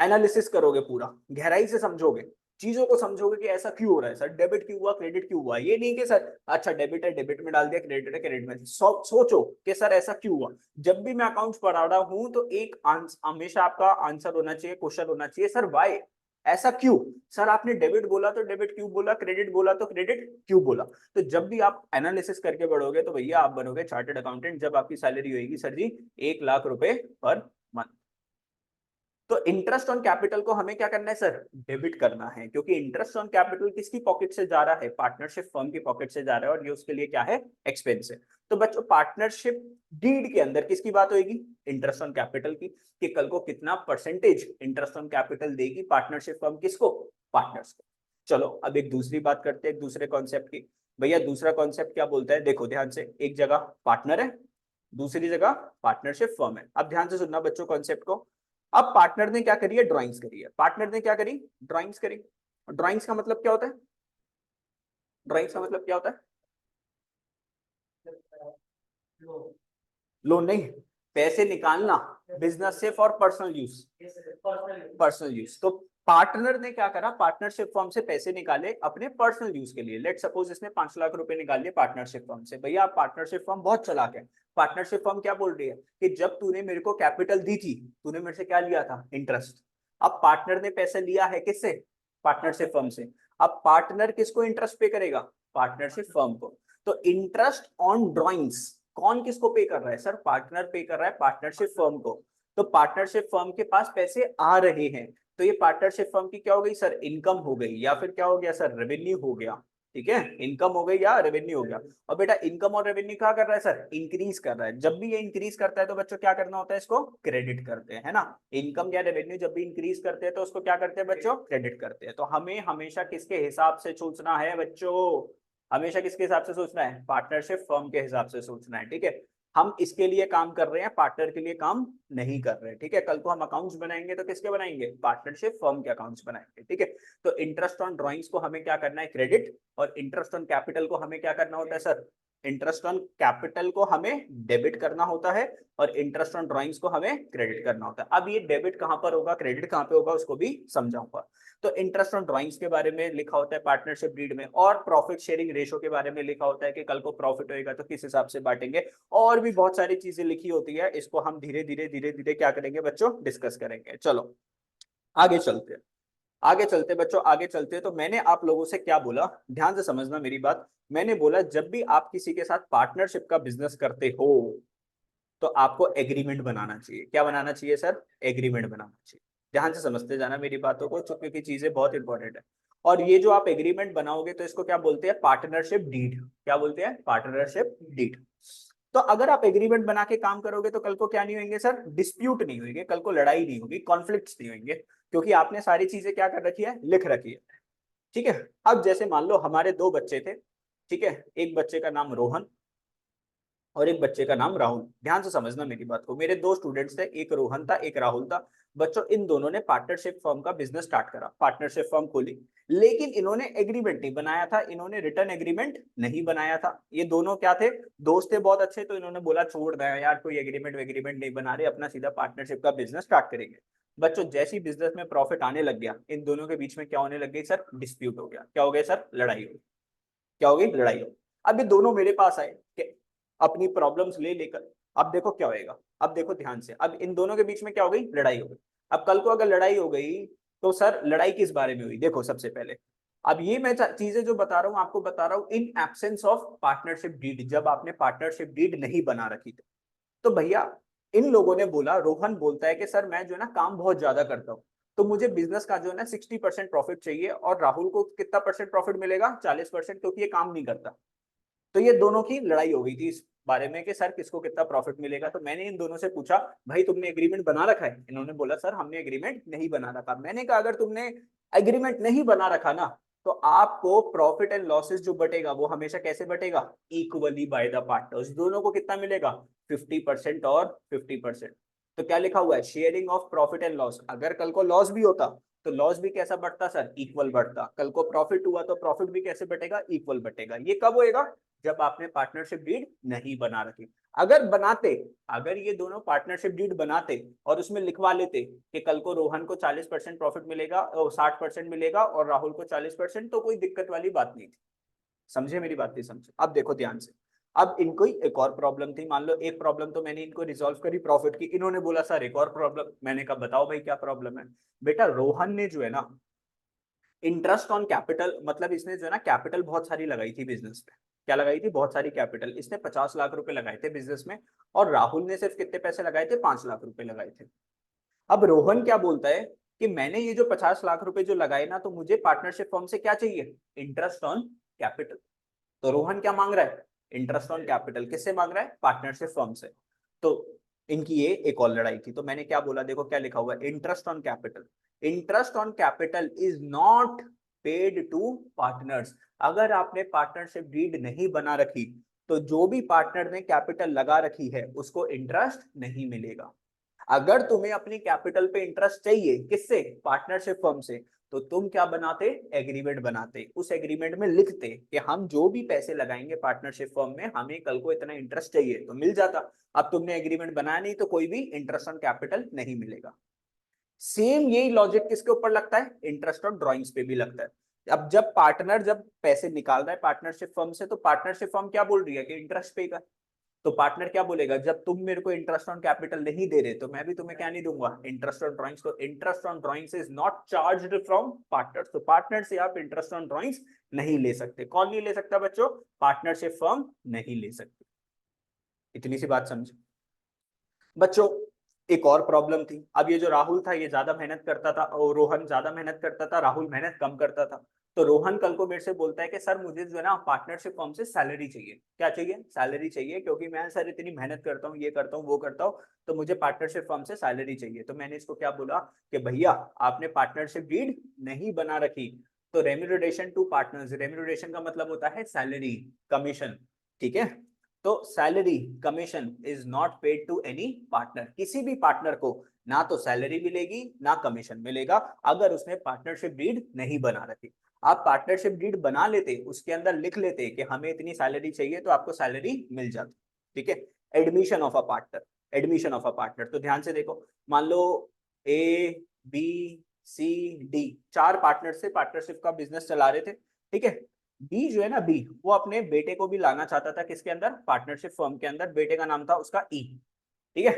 एनालिसिस करोगे, पूरा गहराई से समझोगे, चीजों को समझोगे कि ऐसा क्यों हो रहा है सर, डेबिट क्यों हुआ, क्रेडिट क्यों हुआ, ये नहीं कि सर अच्छा डेबिट है डेबिट में डाल दिया, क्रेडिट है क्रेडिट में, सोचो कि सर ऐसा क्यों हुआ। जब भी मैं अकाउंट्स पढ़ा रहा हूं तो एक हमेशा आपका आंसर होना चाहिए, क्वेश्चन होना चाहिए, सर वाई, ऐसा क्यों। सर आपने डेबिट बोला तो डेबिट क्यों बोला, क्रेडिट बोला तो क्रेडिट क्यों बोला। तो जब भी आप एनालिसिस करके बढ़ोगे तो भैया आप बनोगे चार्टर्ड अकाउंटेंट, जब आपकी सैलरी होगी सर जी 1 लाख रुपए पर मंथ। तो इंटरेस्ट ऑन कैपिटल को हमें क्या करना है सर, डेबिट करना है, क्योंकि इंटरेस्ट ऑन कैपिटल किसकी पॉकेट से जा रहा है, पार्टनरशिप फर्म की पॉकेट से जा रहा है, और ये उसके लिए क्या है, एक्सपेंस है। तो बच्चों पार्टनरशिप डीड के अंदर किसकी बात होगी, इंटरेस्ट ऑन कैपिटल की, कि कल को कितना परसेंटेज इंटरेस्ट ऑन कैपिटल देगी पार्टनरशिप फर्म, किसको, पार्टनर्स को। चलो अब एक दूसरी बात करते हैं, एक दूसरे कॉन्सेप्ट की। भैया दूसरा कॉन्सेप्ट क्या बोलता है, देखो ध्यान से, एक जगह पार्टनर है, दूसरी जगह पार्टनरशिप फर्म है। अब ध्यान से सुनना बच्चों कॉन्सेप्ट को। अब पार्टनर ने क्या करी है, ड्राइंग्स करी है। पार्टनर ने क्या करी, ड्राइंग्स करी। ड्राइंग्स का मतलब क्या होता है, ड्राइंग्स का मतलब क्या होता है, लोन नहीं, पैसे निकालना बिजनेस से for personal use, personal use. तो पार्टनर ने क्या करा, पार्टनरशिप फर्म से पैसे निकाले अपने पर्सनल यूज के लिए। लेट सपोज इसने 5 लाख रुपए निकाल लिए पार्टनरशिप फर्म से। भैया पार्टनरशिप फर्म बहुत चालाक है। पार्टनरशिप फर्म क्या बोल रही है कि जब तूने मेरे को कैपिटल दी थी, तूने मेरे से क्या लिया था, इंटरेस्ट। अब पार्टनर ने पैसे लिया है किससे, पार्टनरशिप फर्म से। अब पार्टनर किसको इंटरेस्ट पे करेगा, पार्टनरशिप फर्म को। तो इंटरेस्ट ऑन ड्रॉइंग्स कौन किसको पे कर रहा है, सर पार्टनर पे कर रहा है पार्टनरशिप फर्म को। तो पार्टनरशिप फर्म के पास पैसे आ रहे हैं, तो ये पार्टनरशिप फर्म की क्या हो गई सर, इनकम हो गई, या फिर क्या हो गया सर, रेवेन्यू हो गया। ठीक है, इनकम हो गई या रेवेन्यू हो गया। और बेटा इनकम और रेवेन्यू क्या कर रहा है सर, इंक्रीज कर रहा है। जब भी ये इंक्रीज करता है तो बच्चों क्या करना होता है, इसको क्रेडिट करते हैं, है ना। इनकम या रेवेन्यू जब भी इंक्रीज करते हैं तो उसको क्या करते हैं बच्चों, क्रेडिट करते हैं। तो हमें हमेशा किसके हिसाब से सोचना है बच्चों, हमेशा किसके हिसाब से सोचना है, पार्टनरशिप फर्म के हिसाब से सोचना है। ठीक है, हम इसके लिए काम कर रहे हैं, पार्टनर के लिए काम नहीं कर रहे। ठीक है, कल को हम अकाउंट्स बनाएंगे तो किसके बनाएंगे, पार्टनरशिप फर्म के अकाउंट्स बनाएंगे। ठीक है, तो इंटरेस्ट ऑन ड्राइंग्स को हमें क्या करना है, क्रेडिट। और इंटरेस्ट ऑन कैपिटल को हमें क्या करना होता है सर, इंटरेस्ट ऑन कैपिटल को हमें डेबिट करना होता है, और इंटरेस्ट ऑन ड्राइंग्स को हमें क्रेडिट करना होता है। अब ये डेबिट कहां पर होगा, क्रेडिट कहां पे होगा, उसको भी समझाऊंगा। तो इंटरेस्ट ऑन ड्राइंग्स के बारे में लिखा होता है पार्टनरशिप डीड में, और प्रॉफिट शेयरिंग रेशो के बारे में लिखा होता है कि कल को प्रॉफिट होएगा तो किस हिसाब से बांटेंगे। और भी बहुत सारी चीजें लिखी होती है, इसको हम धीरे धीरे धीरे क्या करेंगे बच्चों, डिस्कस करेंगे। चलो आगे चलते हैं, आगे चलते बच्चों, आगे चलते। तो मैंने आप लोगों से क्या बोला, ध्यान से समझना मेरी बात। मैंने बोला जब भी आप किसी के साथ पार्टनरशिप का बिजनेस करते हो तो आपको एग्रीमेंट बनाना चाहिए। क्या बनाना चाहिए सर, एग्रीमेंट बनाना चाहिए। ध्यान से समझते जाना मेरी बातों को, क्योंकि चीजें बहुत इंपॉर्टेंट है। और ये जो आप एग्रीमेंट बनाओगे तो इसको क्या बोलते हैं, पार्टनरशिप डीड। क्या बोलते हैं, पार्टनरशिप डीड। तो अगर आप एग्रीमेंट बना के काम करोगे तो कल को क्या नहीं होंगे सर, डिस्प्यूट नहीं होंगे, कल को लड़ाई नहीं होगी, कॉन्फ्लिक्ट्स नहीं होंगे, क्योंकि आपने सारी चीजें क्या कर रखी है, लिख रखी है। ठीक है, अब जैसे मान लो हमारे 2 बच्चे थे। ठीक है, एक बच्चे का नाम रोहन और एक बच्चे का नाम राहुल। ध्यान से समझना मेरी बात को, मेरे 2 स्टूडेंट्स थे, एक रोहन था एक राहुल था। बच्चों इन दोनों ने पार्टनरशिप फर्म का बिजनेस स्टार्ट करा, पार्टनरशिप फर्म खोली। लेकिन इन्होंने एग्रीमेंट नहीं बनाया था, इन्होंने रिटर्न एग्रीमेंट नहीं बनाया था। ये दोनों क्या थे, दोस्त थे बहुत अच्छे। तो इन्होंने बोला छोड़ दे यार, कोई एग्रीमेंट वेग्रीमेंट नहीं बना रहे, अपना सीधा पार्टनरशिप का बिजनेस स्टार्ट करेंगे। बच्चों जैसी बिजनेस में प्रॉफिट आने लग गया, इन दोनों के बीच में क्या होने लग गई सर, डिस्प्यूट हो गया। क्या हो गया सर, लड़ाई हो गई। क्या हो गई, लड़ाई हो। अब ये दोनों मेरे पास आए कि अपनी प्रॉब्लम्स ले लेकर। अब देखो क्या होएगा, अब देखो ध्यान से, अब इन दोनों के बीच में क्या हो गई, लड़ाई हो गई। अब कल को अगर लड़ाई हो गई तो सर लड़ाई किस बारे में हुई, देखो सबसे पहले। अब ये मैं चीजें जो बता रहा हूँ आपको बता रहा हूँ in absence of partnership deed, जब आपने पार्टनरशिप डीड नहीं बना रखी थी। तो भैया इन लोगों ने बोला, रोहन बोलता है कि सर मैं जो है ना काम बहुत ज्यादा करता हूँ, तो मुझे बिजनेस का जो है ना 60% प्रॉफिट चाहिए, और राहुल को कितना परसेंट प्रॉफिट मिलेगा, 40%, क्योंकि ये काम नहीं करता। तो ये दोनों की लड़ाई हो गई थी इस बारे में कि सर किसको कितना प्रॉफिट मिलेगा। तो मैंने इन दोनों से पूछा, भाई तुमने एग्रीमेंट बना रखा है, इन्होंने बोला सर हमने एग्रीमेंट नहीं बना रखा। मैंने कहा अगर तुमने एग्रीमेंट नहीं बना रखा ना, तो आपको प्रॉफिट एंड लॉसेस जो बटेगा वो हमेशा कैसे बटेगा, इक्वली बाय द पार्टनर्स। दोनों को कितना मिलेगा, 50% और 50%। तो क्या लिखा हुआ है, sharing of profit and loss. अगर कल को लॉस भी होता तो लॉस भी कैसा बढ़ता सर, इक्वल बढ़ता। कल को प्रॉफिट हुआ तो प्रॉफिट भी कैसे बटेगा, इक्वल बटेगा। ये कब होएगा, जब आपने पार्टनरशिप डीड नहीं बना रखी। अगर बनाते, अगर ये दोनों पार्टनरशिप डीड बनाते और उसमें लिखवा लेते कि कल को रोहन को 40% प्रॉफिट मिलेगा और 60% मिलेगा और राहुल को 40%, तो कोई दिक्कत वाली बात नहीं थी। समझे मेरी बात, नहीं समझे। अब देखो ध्यान से, अब इनको ही एक और प्रॉब्लम थी। मान लो एक प्रॉब्लम तो मैंने इनको रिजॉल्व करी प्रॉफिट की, इन्होंने बोला सर एक और प्रॉब्लम। मैंने कहा बताओ भाई क्या प्रॉब्लम है। बेटा रोहन ने जो है ना इंटरेस्ट ऑन कैपिटल, मतलब इसने जो है ना कैपिटल बहुत सारी लगाई थी बिजनेस में। क्या लगाई थी, बहुत सारी कैपिटल। इसने 50 लाख रुपए लगाए थे बिजनेस में, और राहुल ने सिर्फ कितने पैसे लगाए थे, 5 लाख रुपए लगाए थे। अब रोहन क्या बोलता है कि मैंने ये जो 50 लाख रुपए जो लगाए ना, तो मुझे पार्टनरशिप फर्म से क्या चाहिए, इंटरेस्ट ऑन कैपिटल। तो रोहन क्या मांग रहा है, इंटरेस्ट ऑन कैपिटल। किससे मांग रहा है, पार्टनरशिप फर्म से। तो इनकी ये एक और लड़ाई थी। तो मैंने क्या बोला, देखो क्या लिखा हुआ है, interest on capital. Interest on capital is not paid to partners. अगर आपने पार्टनरशिप डीड नहीं बना रखी तो जो भी पार्टनर ने कैपिटल लगा रखी है उसको इंटरेस्ट नहीं मिलेगा। अगर तुम्हें अपनी कैपिटल पे इंटरेस्ट चाहिए किससे, पार्टनरशिप फर्म से, तो तुम क्या बनाते, एग्रीमेंट बनाते, उस एग्रीमेंट में लिखते कि हम जो भी पैसे लगाएंगे पार्टनरशिप फर्म में हमें कल को इतना इंटरेस्ट चाहिए, तो मिल जाता। अब तुमने एग्रीमेंट बनाया नहीं तो कोई भी इंटरेस्ट ऑन कैपिटल नहीं मिलेगा। सेम यही लॉजिक किसके ऊपर लगता है, इंटरेस्ट ऑन ड्रॉइंग्स पे भी लगता है। अब जब पार्टनर जब पैसे निकाल रहा है पार्टनरशिप फर्म से, तो पार्टनरशिप फर्म क्या बोल रही है कि इंटरेस्ट पे का, तो पार्टनर क्या बोलेगा, जब तुम मेरे को इंटरेस्ट ऑन कैपिटल नहीं दे रहे तो मैं भी तुम्हें क्या नहीं दूंगा, इंटरेस्ट ऑन ड्राइंग्स। तो interest on drawings is not charged from partner, तो पार्टनर से आप इंटरेस्ट ऑन ड्राइंग्स नहीं ले सकते। कौन नहीं ले सकता बच्चों, पार्टनरशिप फर्म नहीं ले सकती। इतनी सी बात समझे बच्चों। एक और प्रॉब्लम थी, अब ये जो राहुल था ये ज्यादा मेहनत करता था और रोहन ज्यादा मेहनत करता था, राहुल मेहनत कम करता था। तो रोहन कल को मेरे से बोलता है कि सर मुझे जो है ना पार्टनरशिप फर्म से सैलरी चाहिए। क्या चाहिए, सैलरी चाहिए, क्योंकि मैं सर इतनी मेहनत करता हूँ, ये करता हूँ, वो करता हूँ, तो मुझे पार्टनरशिप फर्म से सैलरी चाहिए। तो मैंने इसको क्या बोला कि भैया आपने पार्टनरशिप डीड नहीं बना रखी, तो रेम्यूनरेशन टू पार्टनर्स, रेम्यूनरेशन का मतलब होता है सैलरी, कमीशन, ठीक है। तो salary commission is not paid to any partner, किसी भी पार्टनर को ना तो सैलरी मिलेगी ना कमीशन मिलेगा अगर उसने पार्टनरशिप डीड नहीं बना रखी। आप पार्टनरशिप डीड बना लेते, उसके अंदर लिख लेते कि हमें इतनी सैलरी चाहिए, तो आपको सैलरी मिल जाती, ठीक है। Admission of a partner, admission of a partner, तो ध्यान से देखो, मान लो ए बी सी डी चार पार्टनर से पार्टनरशिप का बिजनेस चला रहे थे, ठीक है। बी जो है ना, बी वो अपने बेटे को भी लाना चाहता था किसके अंदर, पार्टनरशिप फर्म के अंदर, बेटे का नाम था उसका ई, ठीक है।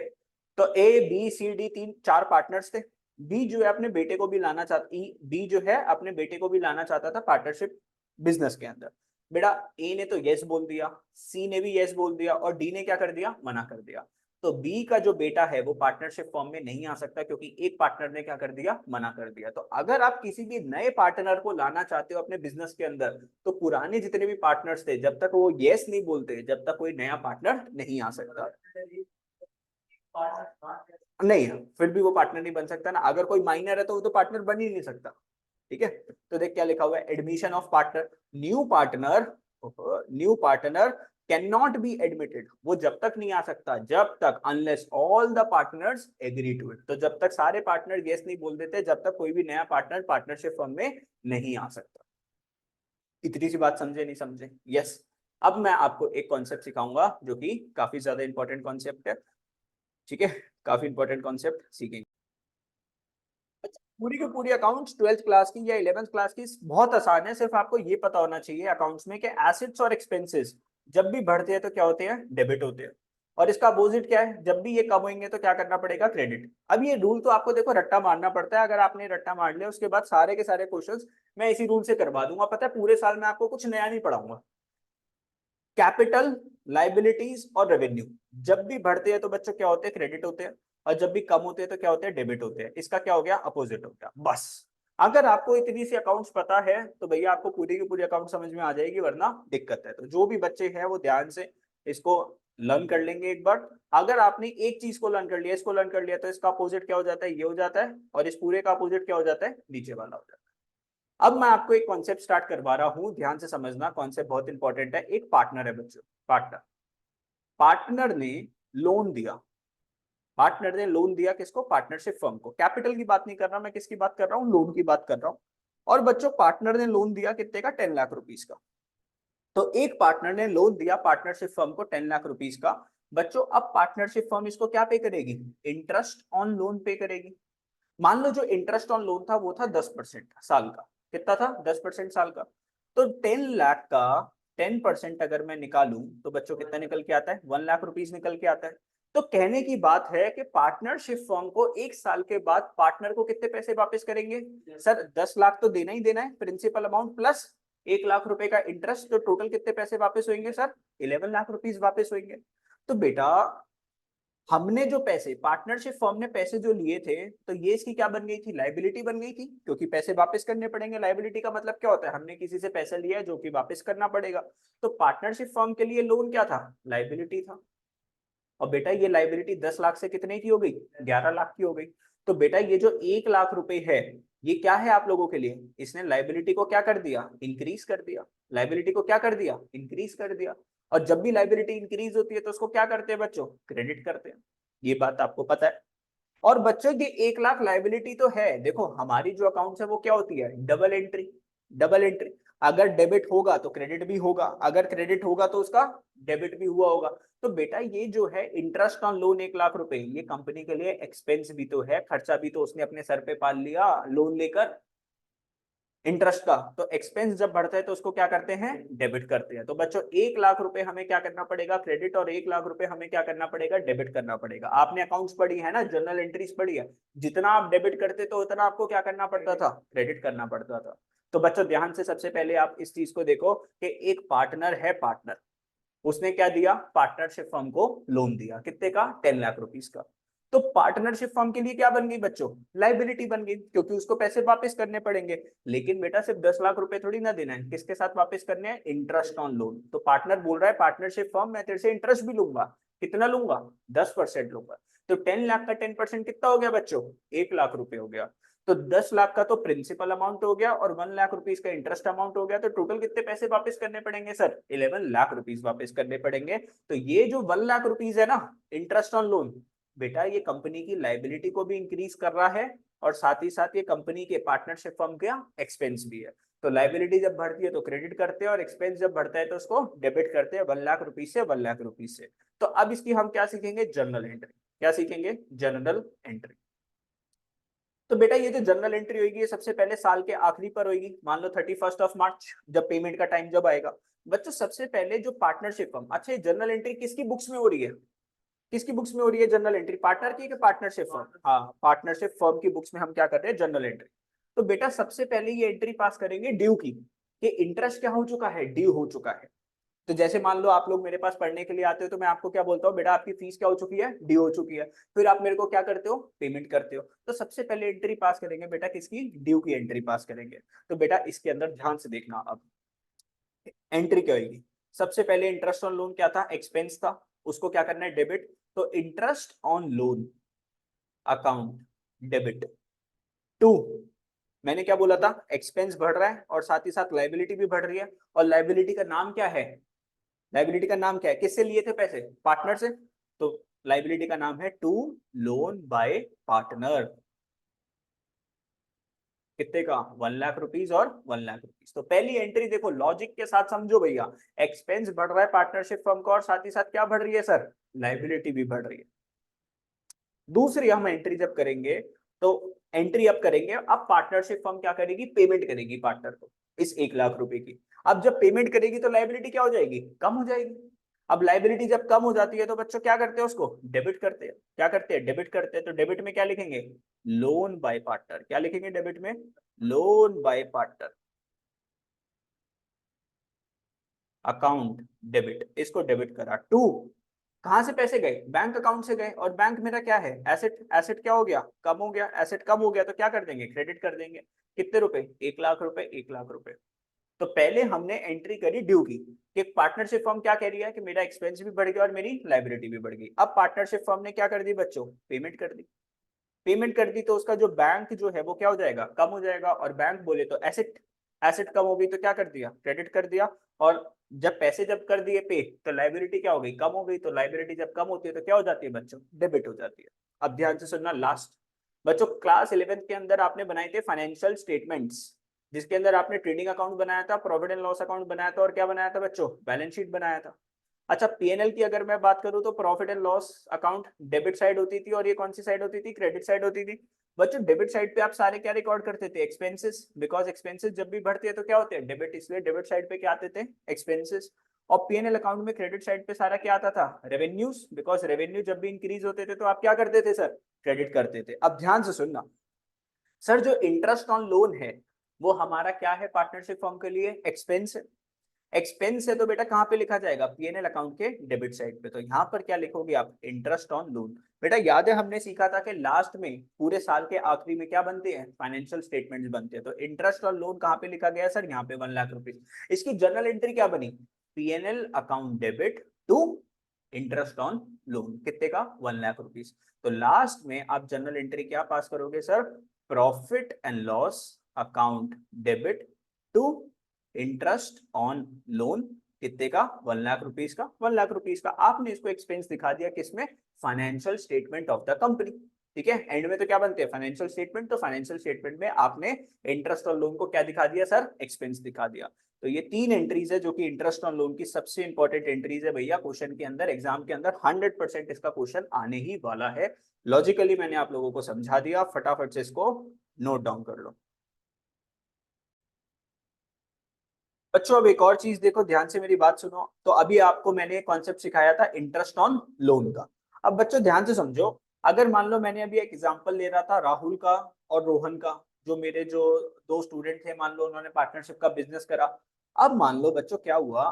तो ए बी सी डी तीन चार पार्टनर्स थे। बी जो है अपने बेटे को भी लाना चाहता, बी जो है अपने बेटे को भी लाना चाहता था पार्टनरशिप बिजनेस के अंदर। बेटा ए ने तो यस बोल दिया, सी ने भी यस बोल दिया, और डी ने क्या कर दिया, मना कर दिया। तो बी का जो बेटा है वो पार्टनरशिप फॉर्म में नहीं आ सकता, क्योंकि एक पार्टनर ने क्या कर दिया, मना कर दिया। तो अगर आप किसी भी नए पार्टनर को लाना चाहते हो अपने बिजनेस के अंदर, तो पुराने जितने भी पार्टनर्स थे जब तक वो यस नहीं बोलते, जब तक कोई नया पार्टनर नहीं आ सकता। नहीं, फिर भी वो पार्टनर नहीं बन सकता ना, अगर कोई माइनर है तो वो तो पार्टनर बन ही नहीं सकता, ठीक है। तो देख क्या लिखा हुआ है, admission of partner, new partner can not be admitted, वो जब तक नहीं आ सकता जब तक unless all the partners agree to it, तो जब तक सारे पार्टनर यस नहीं बोल देते जब तक कोई भी नया पार्टनर पार्टनरशिप फर्म में नहीं आ सकता। इतनी सी बात समझे, नहीं समझे, यस। अब मैं आपको एक कॉन्सेप्ट सिखाऊंगा जो कि काफी ज्यादा इंपॉर्टेंट कॉन्सेप्ट है, ठीक है, काफी इंपॉर्टेंट कॉन्सेप्ट सीखेंगे। पूरी की पूरी अकाउंट्स 12th क्लास की या 11th क्लास की बहुत आसान है, सिर्फ आपको ये पता होना चाहिए अकाउंट्स में कि एसेट्स और एक्सपेंसेस जब भी बढ़ते हैं तो क्या होते हैं, डेबिट होते हैं, और इसका अपोजिट क्या है, जब भी ये कम होंगे तो क्या करना पड़ेगा, क्रेडिट। अब ये रूल तो आपको देखो रट्टा मारना पड़ता है, अगर आपने रट्टा मार लिया उसके बाद सारे के सारे क्वेश्चंस मैं इसी रूल से करवा दूंगा, पता है पूरे साल में आपको कुछ नया नहीं पढ़ाऊंगा। कैपिटल, लाइबिलिटीज और रेवेन्यू जब भी बढ़ते हैं तो बच्चों क्या होते हैं, क्रेडिट होते हैं, और जब भी कम होते हैं तो क्या होते हैं, डेबिट होते हैं। इसका क्या हो गया, अपोजिट हो गया, बस। अगर आपको इतनी सी अकाउंट्स पता है तो भैया आपको पूरी की पूरी अकाउंट समझ में आ जाएगी, वरना दिक्कत है। तो जो भी बच्चे हैं वो ध्यान से इसको लर्न कर लेंगे एक बार। अगर आपने एक चीज को लर्न कर लिया, इसको लर्न कर लिया, तो इसका अपोजिट क्या हो जाता है, ये हो जाता है, और इस पूरे का अपोजिट क्या हो जाता है, नीचे वाला हो जाता है। अब मैं आपको एक कॉन्सेप्ट स्टार्ट करवा रहा हूं, ध्यान से समझना, कॉन्सेप्ट बहुत इंपॉर्टेंट है। एक पार्टनर है बच्चों, पार्टनर, पार्टनर ने लोन दिया, पार्टनर ने लोन दिया किसको, पार्टनरशिप फर्म को। कैपिटल की बात नहीं कर रहा मैं, किसकी बात कर रहा हूं, लोन की बात कर रहा हूं। और बच्चों पार्टनर ने लोन दिया कितने का, 10 लाख रुपीज का। तो एक पार्टनर ने लोन दिया पार्टनरशिप फर्म को 10 लाख रुपीज का। बच्चों अब पार्टनरशिप फर्म इसको क्या पे करेगी, इंटरेस्ट ऑन लोन पे करेगी। मान लो जो इंटरेस्ट ऑन लोन था वो था 10% साल का, कितना था, 10% साल का। तो 10 लाख का 10% अगर मैं निकालूं तो बच्चों कितना निकल के आता है, 1 लाख रुपीज निकल के आता है। तो कहने की बात है कि पार्टनरशिप फर्म को एक साल के बाद पार्टनर को कितने पैसे वापस करेंगे, सर 10 लाख तो देना ही देना है, प्रिंसिपल अमाउंट प्लस 1 लाख रुपए का इंटरेस्ट, तो टोटल कितने पैसे वापस होंगे सर, 11 लाख रुपीज वापस होंगे। तो बेटा हमने जो पैसे पार्टनरशिप फर्म ने पैसे जो लिए थे, तो ये इसकी क्या बन गई थी, लाइबिलिटी बन गई थी, क्योंकि पैसे वापस करने पड़ेंगे। लाइबिलिटी का मतलब क्या होता है, हमने किसी से पैसा लिया है जो कि वापस करना पड़ेगा। तो पार्टनरशिप फर्म के लिए लोन क्या था, लाइबिलिटी था। और बेटा ये लाइबिलिटी 10 लाख से कितने की हो गई, 11 लाख की हो गई। तो बेटा ये जो 1 लाख रुपए है ये क्या है आप लोगों के लिए, इसने लाइबिलिटी को क्या कर दिया, इंक्रीज कर दिया। लाइबिलिटी को क्या कर दिया, इंक्रीज कर दिया। और जब भी लाइबिलिटी इंक्रीज होती है तो उसको क्या करते हैं बच्चों, क्रेडिट करते हैं। ये बात आपको पता है। और बच्चों की 1 लाख लाइबिलिटी तो है, देखो हमारी जो अकाउंट्स है वो क्या होती है, डबल एंट्री। डबल एंट्री, अगर डेबिट होगा तो क्रेडिट भी होगा, अगर क्रेडिट होगा तो उसका डेबिट भी हुआ होगा। तो बेटा ये जो है इंटरेस्ट ऑन लोन 1 लाख रुपए, ये कंपनी के लिए एक्सपेंस भी तो है, खर्चा भी तो उसने अपने सर पे पाल लिया लोन लेकर इंटरेस्ट का। तो एक्सपेंस जब बढ़ता है तो उसको क्या करते हैं, डेबिट करते हैं। तो बच्चों 1 लाख रुपए हमें क्या करना पड़ेगा, क्रेडिट, और 1 लाख रुपए हमें क्या करना पड़ेगा, डेबिट करना पड़ेगा। आपने अकाउंट्स पढ़ी है ना, जर्नल एंट्रीज पढ़ी है, जितना आप डेबिट करते तो उतना आपको क्या करना पड़ता था, क्रेडिट करना पड़ता था। तो बच्चों ध्यान से सबसे पहले आप इस चीज को देखो कि एक पार्टनर है, पार्टनर, उसने क्या दिया, पार्टनरशिप फर्म को लोन दिया, कितने का, 10 लाख रुपीज का। तो पार्टनरशिप फर्म के लिए क्या बन गई बच्चों, लाइबिलिटी बन गई, क्योंकि उसको पैसे वापस करने पड़ेंगे। लेकिन बेटा सिर्फ 10 लाख रुपए थोड़ी ना देना है, किसके साथ वापस करने हैं, इंटरेस्ट ऑन लोन। तो पार्टनर बोल रहा है, पार्टनरशिप फर्म मैं तेरे से इंटरेस्ट भी लूंगा, कितना लूंगा, 10% लूंगा। तो 10 लाख का 10% कितना हो गया बच्चों, 1 लाख रुपए हो गया। तो 10 लाख का तो प्रिंसिपल अमाउंट हो गया और 1 लाख रुपीज का इंटरेस्ट अमाउंट हो गया। तो टोटल कितने पैसे वापस करने पड़ेंगे सर, 11 लाख रुपीज वापस करने पड़ेंगे। तो ये जो 1 लाख रुपीज है ना, इंटरेस्ट ऑन लोन, बेटा ये कंपनी की लाइबिलिटी को भी इंक्रीज कर रहा है और साथ ही साथ ये कंपनी के पार्टनरशिप फर्म का एक्सपेंस भी है। तो लाइबिलिटी जब बढ़ती है तो क्रेडिट करते हैं और एक्सपेंस जब बढ़ता है तो उसको डेबिट करते हैं, 1 लाख रुपीज से 1 लाख रुपीज से। तो अब इसकी हम क्या सीखेंगे, जर्नल एंट्री। क्या सीखेंगे, जर्नल एंट्री। तो बेटा ये जो जर्नल एंट्री होगी ये सबसे पहले साल के आखिरी पर होगी, मान लो 31 मार्च, जब पेमेंट का टाइम जब आएगा। बच्चों सबसे पहले जो पार्टनरशिप फर्म, अच्छा ये जर्नल एंट्री किसकी बुक्स में हो रही है, किसकी बुक्स में हो रही है जर्नल एंट्री, पार्टनर की कि पार्टनरशिप फर्म, हाँ पार्टनरशिप फर्म की बुक्स में हम क्या कर रहे हैं, जर्नल एंट्री। तो बेटा सबसे पहले ये एंट्री पास करेंगे ड्यू की, कि इंटरेस्ट क्या हो चुका है, ड्यू हो चुका है। तो जैसे मान लो आप लोग मेरे पास पढ़ने के लिए आते हो तो मैं आपको क्या बोलता हूँ, बेटा आपकी फीस क्या हो चुकी है, ड्यू हो चुकी है। फिर आप मेरे को क्या करते हो, पेमेंट करते हो। तो सबसे पहले एंट्री पास करेंगे बेटा किसकी, ड्यू की एंट्री पास करेंगे। तो बेटा इसके अंदर ध्यान से देखना, अब एंट्री क्या होगी, सबसे पहले इंटरेस्ट ऑन लोन क्या था, एक्सपेंस था, उसको क्या करना है, डेबिट। तो interest on loan account debit to, मैंने क्या बोला था, एक्सपेंस बढ़ रहा है और साथ ही साथ लाइबिलिटी भी बढ़ रही है। और लाइबिलिटी का नाम क्या है, लाइबिलिटी का नाम क्या है, किससे लिए थे पैसे, पार्टनर से। तो लाइबिलिटी का नाम है टू लोन बाय पार्टनर, कितने का, 1 लाख रुपीज और 1 लाख रुपीज। तो पहली एंट्री देखो लॉजिक के साथ समझो भैया, एक्सपेंस बढ़ रहा है पार्टनरशिप फर्म का और साथ ही साथ क्या बढ़ रही है सर, लाइबिलिटी भी बढ़ रही है। दूसरी हम एंट्री जब करेंगे, तो एंट्री अब करेंगे, अब पार्टनरशिप फर्म क्या करेगी, पेमेंट करेगी पार्टनर को इस 1 लाख रुपए की। अब जब पेमेंट करेगी तो लाइबिलिटी क्या हो जाएगी, कम हो जाएगी। अब लाइबिलिटी जब कम हो जाती है तो बच्चों क्या करते हैं, उसको डेबिट करते हैं, क्या करते हैं, डेबिट करते हैं। तो डेबिट में क्या लिखेंगे, लोन बाय पार्टनर, क्या लिखेंगे डेबिट में, loan by partner account debit, इसको डेबिट करा। टू, कहां से पैसे गए, बैंक अकाउंट से गए, और बैंक मेरा क्या है, एसेट, एसेट क्या हो गया, कम हो गया, एसेट कम हो गया तो क्या कर देंगे, क्रेडिट कर देंगे। कितने रुपए, 1 लाख रुपए, 1 लाख रुपए। तो पहले हमने एंट्री करी ड्यू की, कि पार्टनरशिप फर्म क्या कह रही है कि मेरा एक्सपेंस भी बढ़ गया और मेरी लाइबिलिटी भी बढ़ गई। अब पार्टनरशिप फर्म ने क्या कर दी बच्चों, पेमेंट कर दी। पेमेंट कर दी तो उसका जो बैंक जो है वो क्या हो जाएगा, कम हो जाएगा। और बैंक बोले तो एसेट, एसेट कम हो गई तो क्या कर दिया, क्रेडिट कर दिया। और जब पैसे जब कर दिए पे तो लाइबिलिटी क्या हो गई, कम हो गई। तो लाइबिलिटी जब कम होती है तो क्या हो जाती है बच्चों, डेबिट हो जाती है। अब ध्यान से सुनना लास्ट, बच्चों क्लास 11th के अंदर आपने बनाए थे फाइनेंशियल स्टेटमेंट्स, जिसके अंदर आपने ट्रेडिंग अकाउंट बनाया था, प्रॉफिट एंड लॉस अकाउंट बनाया था, और क्या बनाया था बच्चों, बैलेंस शीट बनाया था। अच्छा पीएनएल की अगर मैं बात करूं तो profit and loss account debit side होती थी और ये कौन सी साइड होती थी, क्रेडिट साइड होती थी। बच्चों डेबिट साइड पे आप सारे क्या रिकॉर्ड करते थे, एक्सपेंसेस, बिकॉज एक्सपेंसेस जब भी बढ़ते हैं तो क्या होते हैं, डेबिट, इसलिए डेबिट साइड पे क्या आते थे, एक्सपेंसेस। और पीएनएल अकाउंट में क्रेडिट साइड पे सारा क्या आता था, रेवेन्यूज, बिकॉज रेवेन्यू जब भी इंक्रीज होते थे तो आप क्या करते थे सर, क्रेडिट करते थे। अब ध्यान से सुनना सर, जो इंटरेस्ट ऑन लोन है वो हमारा क्या है, पार्टनरशिप फर्म के लिए एक्सपेंस है। एक्सपेंस है तो बेटा कहाँ पे लिखा जाएगा, पीएनएल अकाउंट के डेबिट साइड पे। तो यहाँ पर क्या लिखोगे आप, इंटरेस्ट ऑन लोन। बेटा याद है हमने सीखा था कि लास्ट में पूरे साल के आखिरी में क्या बनते हैं, फाइनेंशियल स्टेटमेंट्स बनते हैं। तो इंटरेस्ट ऑन लोन कहाँ पे लिखा गया सर, यहाँ पे 1 लाख रुपीज। इसकी जर्नल एंट्री क्या बनी, P N L account debit to interest on loan, कितने का, 1 लाख रुपीज। तो लास्ट में आप जर्नल एंट्री क्या पास करोगे sir, profit and loss account debit to interest on loan, कितने का? 1 लाख रुपीज का। 1 लाख रुपीज का आपने इसको एक्सपेंस दिखा दिया किसमें? Financial statement of the company. ठीक है, एंड में तो क्या बनते हैं? Financial statement. तो फाइनेंशियल स्टेटमेंट में आपने इंटरेस्ट और लोन को क्या दिखा दिया सर? एक्सपेंस दिखा दिया। तो ये 3 एंट्रीज है जो कि इंटरेस्ट ऑन लोन की सबसे इंपॉर्टेंट एंट्रीज है भैया। क्वेश्चन के अंदर, एग्जाम के अंदर 100% इसका क्वेश्चन आने ही वाला है। लॉजिकली मैंने आप लोगों को समझा दिया, फटाफट से इसको नोट डाउन कर लो बच्चों। अब एक और चीज देखो, ध्यान से मेरी बात सुनो। तो अभी आपको मैंने कॉन्सेप्ट सिखाया था इंटरेस्ट ऑन लोन का। अब बच्चों ध्यान से समझो, अगर मान लो मैंने अभी एक एग्जांपल ले रहा था राहुल का और रोहन का, जो मेरे जो 2 स्टूडेंट थे, मान लो उन्होंने पार्टनरशिप का बिजनेस करा। अब मान लो बच्चों क्या हुआ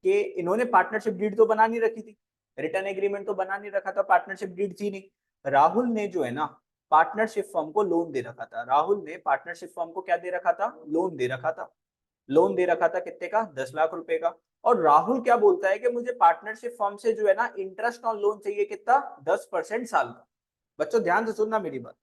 कि इन्होंने पार्टनरशिप डीड तो बना नहीं रखी थी, रिटर्न एग्रीमेंट तो बना नहीं रखा था, पार्टनरशिप डीड थी नहीं। राहुल ने जो है ना पार्टनरशिप फर्म को लोन दे रखा था। राहुल ने पार्टनरशिप फर्म को क्या दे रखा था? लोन दे रखा था। लोन दे रखा था कितने का? 10 लाख रुपए का। और राहुल क्या बोलता है कि मुझे पार्टनरशिप फर्म से जो है ना इंटरेस्ट ऑन लोन चाहिए, कितना? 10% साल का। बच्चों ध्यान से सुनना मेरी बात।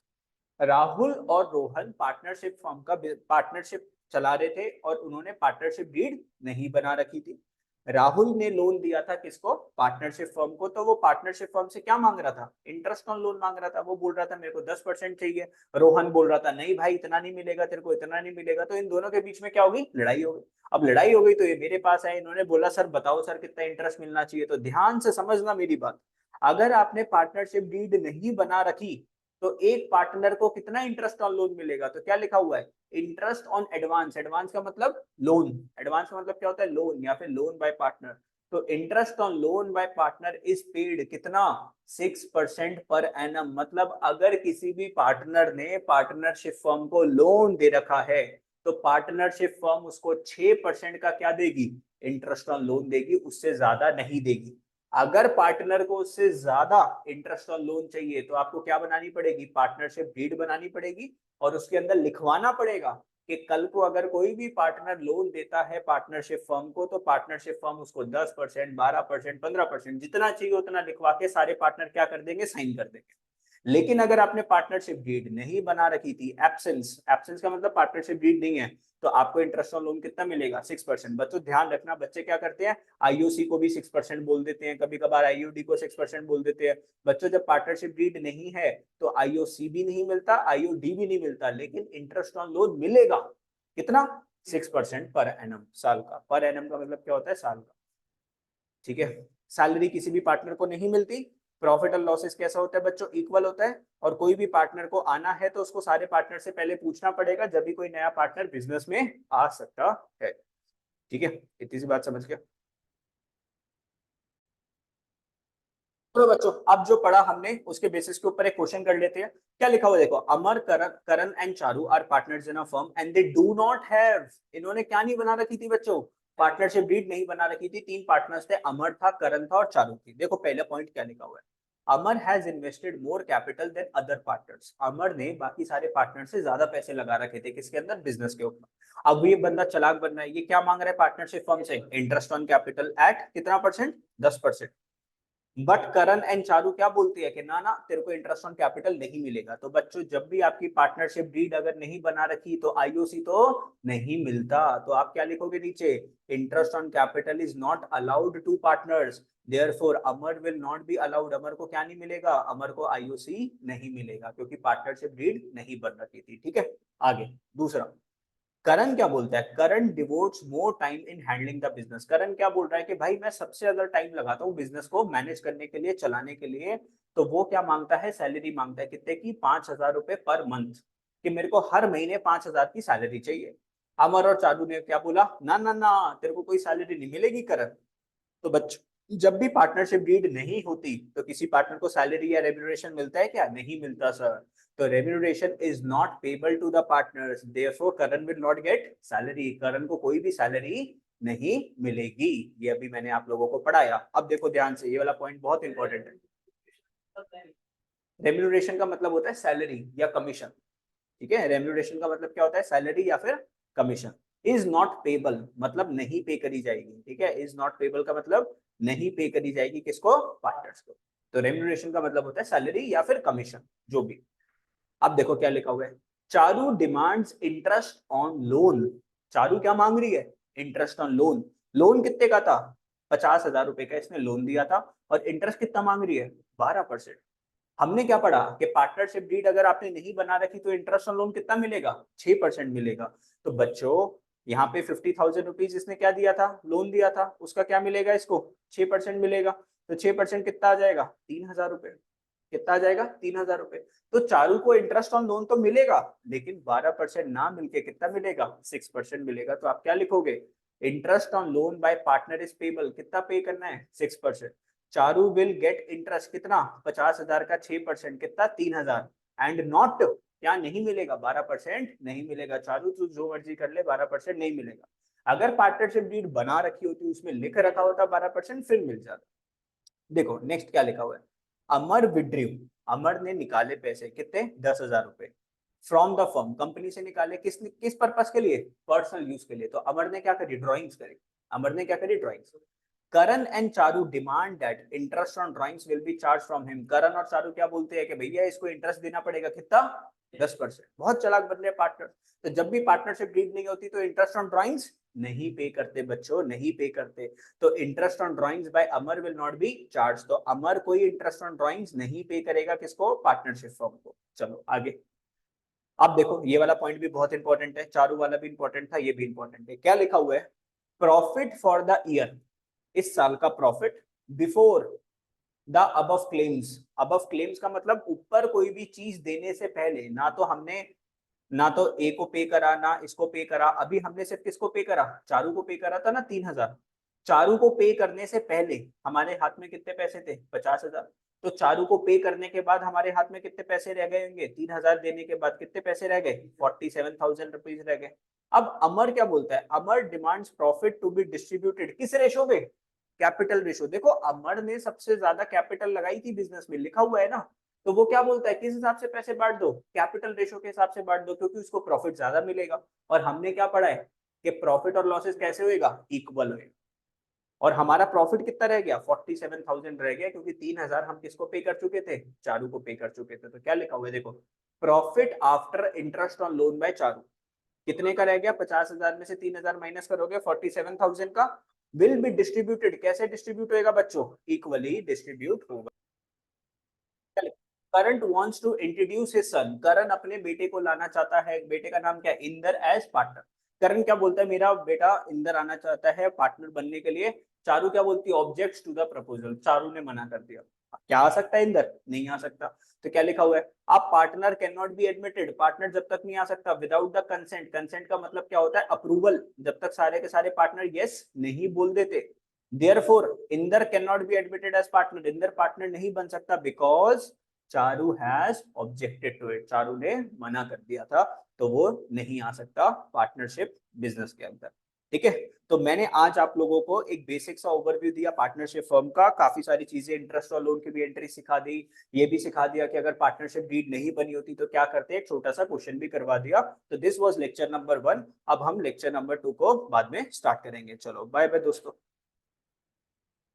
राहुल और रोहन पार्टनरशिप फर्म का पार्टनरशिप चला रहे थे और उन्होंने पार्टनरशिप डीड नहीं बना रखी थी। राहुल ने लोन दिया था किसको? पार्टनरशिप फर्म को। तो वो पार्टनरशिप फर्म से क्या मांग रहा था? इंटरेस्ट ऑन लोन मांग रहा था। वो बोल रहा था मेरे को 10% चाहिए। रोहन बोल रहा था नहीं भाई इतना नहीं मिलेगा तेरे को, इतना नहीं मिलेगा। तो इन दोनों के बीच में क्या होगी? लड़ाई हो गई। अब लड़ाई हो गई तो ये मेरे पास आए, इन्होंने बोला सर बताओ सर कितना इंटरेस्ट मिलना चाहिए। तो ध्यान से समझना मेरी बात, अगर आपने पार्टनरशिप डीड नहीं बना रखी तो एक पार्टनर को कितना इंटरेस्ट ऑन लोन मिलेगा? तो क्या लिखा हुआ है? Interest on advance. एडवांस का मतलब लोन। एडवांस का मतलब क्या होता है? लोन, या फिर लोन बाय पार्टनर। तो interest on loan by partner is paid कितना? 6% पर एनम। मतलब अगर किसी भी पार्टनर ने पार्टनरशिप फर्म को लोन दे रखा है तो पार्टनरशिप फर्म उसको 6% का क्या देगी? इंटरेस्ट ऑन लोन देगी, उससे ज्यादा नहीं देगी। अगर पार्टनर को उससे ज्यादा इंटरेस्ट ऑन लोन चाहिए तो आपको क्या बनानी पड़ेगी? पार्टनरशिप डीड बनानी पड़ेगी और उसके अंदर लिखवाना पड़ेगा कि कल को अगर कोई भी पार्टनर लोन देता है पार्टनरशिप फर्म को तो पार्टनरशिप फर्म उसको 10%, 12%, 15% जितना चाहिए उतना लिखवा के सारे पार्टनर क्या कर देंगे? साइन कर देंगे। लेकिन अगर आपने पार्टनरशिप डीड नहीं बना रखी थी, एब्सेंस, एब्सेंस का मतलब पार्टनरशिप डीड नहीं है, तो आपको इंटरेस्ट ऑन लोन कितना मिलेगा? 6%। बच्चों ध्यान रखना, बच्चे क्या करते हैं? आईओसी को भी 6% बोल देते हैं, कभी कभार आईओडी को 6% बोल देते हैं। बच्चों जब पार्टनरशिप डीड नहीं है तो आईओसी भी नहीं मिलता, आईओडी भी नहीं मिलता, लेकिन इंटरेस्ट ऑन लोन मिलेगा। कितना? 6% पर एनम, साल का। पर एनम का मतलब क्या होता है? साल का। ठीक है, सैलरी किसी भी पार्टनर को नहीं मिलती। प्रॉफिट और लॉसेस कैसा होता है बच्चों? इक्वल होता है। और कोई भी पार्टनर को आना है तो उसको सारे पार्टनर से पहले पूछना पड़ेगा, जब भी कोई नया पार्टनर बिजनेस में आ सकता है। ठीक है, इतनी सी बात समझ गया? तो बच्चों अब जो पढ़ा हमने उसके बेसिस के ऊपर एक क्वेश्चन कर लेते हैं। क्या लिखा हुआ देखो, Amar, Karan, Karan and Charu are partners in a firm and they do not have. इन्होंने क्या नहीं बना रखी थी बच्चों? पार्टनरशिप डीड नहीं बना रखी थी। 3 पार्टनर्स थे, अमर था, करण था और चारू थी। देखो पहले पॉइंट क्या लिखा हुआ है, Amar has invested more capital than other partners. Amar ने बाकी सारे पार्टनर से ज्यादा पैसे लगा रखे थे किसके अंदर? बिजनेस के ऊपर। अब ये बंदा चालाक बन रहा है, ये क्या मांग रहा है पार्टनरशिप फर्म से? इंटरेस्ट ऑन कैपिटल एट कितना percent? 10%। But Karan and Charu क्या बोलती है कि ना ना तेरे को इंटरेस्ट ऑन कैपिटल नहीं मिलेगा। तो बच्चों जब भी आपकी पार्टनरशिप डीड अगर नहीं बना रखी तो आईओसी तो नहीं मिलता। तो आप क्या लिखोगे नीचे? Interest on capital is not allowed to partners, therefore Amar will not be allowed. Amar को क्या नहीं मिलेगा? अमर को आईओसी नहीं मिलेगा क्योंकि पार्टनरशिप डीड नहीं बन रखी थी। ठीक है, आगे दूसरा। करण क्या बोलता है? Karan devotes more time in handling the business. Karan क्या बोल रहा है कि भाई मैं सबसे ज्यादा टाइम लगाता हूँ बिजनेस को मैनेज करने के लिए, चलाने के लिए। तो वो क्या मांगता है? सैलरी मांगता है कितने की? 5,000 रुपए पर मंथ, कि मेरे को हर महीने 5,000 की सैलरी चाहिए। अमर और चारू ने क्या बोला? ना ना ना, तेरे को कोई सैलरी नहीं मिलेगी करण। तो बच्चों जब भी पार्टनरशिप डीड नहीं होती तो किसी पार्टनर को सैलरी या रेम्यूनरेशन मिलता है क्या? नहीं मिलता सर। तो remuneration is not payable to the partners, therefore Karan will not get salary. Karan को कोई भी सैलरी नहीं मिलेगी। ये अभी मैंने आप लोगों को पढ़ाया। अब देखो ध्यान से, ये वाला पॉइंट बहुत इंपॉर्टेंट है। रेम्यूनरेशन का मतलब होता है सैलरी या कमीशन। ठीक है, रेम्यूनरेशन का मतलब क्या होता है? सैलरी या फिर कमीशन। इज नॉट पेबल मतलब नहीं पे करी जाएगी। ठीक है, इज नॉट पेबल का मतलब नहीं पे करी जाएगी किसको? पार्टनर्स को। तो रेम्यूनरेशन का मतलब होता है सैलरी या फिर कमीशन, जो भी। अब देखो क्या लिखा हुआ है, Charu demands interest on loan. Charu क्या मांग रही है? Interest on loan. लोन कितने का था? 50,000 रुपए का इसने लोन दिया था और इंटरेस्ट कितना मांग रही है? 12%। हमने क्या पढ़ा कि पार्टनरशिप डीड अगर आपने नहीं बना रखी तो इंटरेस्ट ऑन लोन कितना मिलेगा? 6% मिलेगा। तो बच्चों यहाँ पे 50,000 रुपीज इसने क्या दिया था? लोन दिया था, उसका क्या मिलेगा इसको? 6% मिलेगा। तो 6% कितना आ जाएगा? 3,000 रुपए। कितना आ जाएगा? 3,000 रुपए। तो चारू को इंटरेस्ट ऑन लोन तो मिलेगा, लेकिन 12% ना मिलके कितना मिलेगा? 6% मिलेगा। तो आप क्या लिखोगे? Interest on loan by partner is payable. कितना पे करना है? 6%। चारू विल गेट इंटरेस्ट कितना? 50,000 का 6% कितना? 3,000। एंड नॉट, क्या नहीं मिलेगा? 12% नहीं मिलेगा। चारू तू जो मर्जी कर ले, 12% नहीं मिलेगा। अगर पार्टनरशिप डीड बना रखी होती, उसमें लिख रखा होता 12%, फिर मिल जाता। देखो नेक्स्ट क्या लिखा हुआ है। अमर विड्रू, अमर ने निकाले पैसे कितने? 10,000 रुपए फ्रॉम द फर्म, कंपनी से निकाले। किस पर्पस के लिए? पर्सनल यूज के लिए। तो अमर ने क्या करी? ड्रॉइंग्स करी। अमर ने क्या करी? Drawings. Karan and Charu demand that interest on drawings will be charge from him. Karan और चारू क्या बोलते हैं कि भैया इसको इंटरेस्ट देना पड़ेगा। कितना? 10%। बहुत चालाक बन रहे पार्टनर। तो जब भी पार्टनरशिप डीड नहीं होती तो इंटरेस्ट ऑन ड्रॉइंग्स नहीं पे करते बच्चों, नहीं पे करते। तो interest on drawings by Amar will not be charge. तो अमर कोई इंटरेस्ट ऑन ड्रॉइंग्स नहीं पे करेगा। किसको? पार्टनरशिप फर्म को। चलो आगे। अब देखो ये वाला पॉइंट भी बहुत इंपॉर्टेंट है, चारू वाला भी इंपॉर्टेंट था, ये भी इंपॉर्टेंट है। क्या लिखा हुआ है? प्रॉफिट फॉर द ईयर, इस साल का profit before the above claims. Above claims का मतलब ऊपर कोई भी चीज देने से पहले। ना तो हमने ना तो ए को पे करा ना इसको पे करा, अभी हमने सिर्फ किसको पे करा? चारू को पे करा था ना 3,000। चारू को पे करने से पहले हमारे हाथ में कितने पैसे थे? 50,000। तो चारू को पे करने के बाद हमारे हाथ में कितने पैसे रह गए होंगे? 3,000 देने के बाद कितने पैसे रह गए? 47,000 रुपीज रह गए। अब अमर क्या बोलता है? Amar demands profit to be distributed किस रेशो में? Capital ratio. देखो अमर ने सबसे ज्यादा कैपिटल लगाई थी बिजनेस में, लिखा हुआ है ना। तो वो क्या बोलता है? किस हिसाब से पैसे बांट दो? कैपिटल रेशो के हिसाब से बांट दो, क्योंकि उसको प्रॉफिट ज्यादा मिलेगा। और हमने क्या पढ़ा है कि प्रॉफिट और लॉसेस कैसे होएगा? इक्वल होएगा। और हमारा प्रॉफिट कितना रह गया? 47,000 रह गया, क्योंकि 3,000 हम किसको पे कर चुके थे? चारू को पे कर चुके थे। तो क्या लिखा हुआ है देखो, profit after interest on loan by Charu कितने का रह गया? 50,000 में से 3,000 माइनस करोगे 47,000 का, विल बी डिस्ट्रीब्यूटेड। कैसे डिस्ट्रीब्यूट होगा बच्चों? इक्वली डिस्ट्रीब्यूट होगा। Karan wants to introduce his son. Karan अपने बेटे को लाना चाहता है, बेटे का नाम क्या है? Inder, as partner. करण क्या बोलता है? मेरा बेटा इंदर आना चाहता है पार्टनर बनने के लिए। चारू क्या बोलती है? Objects to the proposal. Charu ने मना कर दिया। क्या आ सकता है इंदर? नहीं आ सकता। तो क्या लिखा हुआ है? अब partner can not be admitted. Partner जब तक नहीं आ सकता विदाउट द कंसेंट। कंसेंट का मतलब क्या होता है? अप्रूवल। जब तक सारे के सारे पार्टनर यस नहीं बोल देते। Therefore, Inder can not be admitted as partner. Inder partner नहीं बन सकता because Charu has objected to it. Charu ने मना कर दिया था, तो वो नहीं आ सकता पार्टनरशिप बिजनेस के अंदर। ठीक है। तो मैंने आज आप लोगों को एक बेसिक सा ओवरव्यू दिया पार्टनरशिप फर्म का, काफी सारी चीजें, इंटरेस्ट और लोन की भी एंट्री सिखा दी, ये भी सिखा दिया कि अगर पार्टनरशिप डीड नहीं बनी होती तो क्या करते हैं, एक छोटा सा क्वेश्चन भी करवा दिया। तो दिस वाज लेक्चर नंबर 1। अब हम लेक्चर नंबर 2 को बाद में स्टार्ट करेंगे। चलो बाय बाय दोस्तों।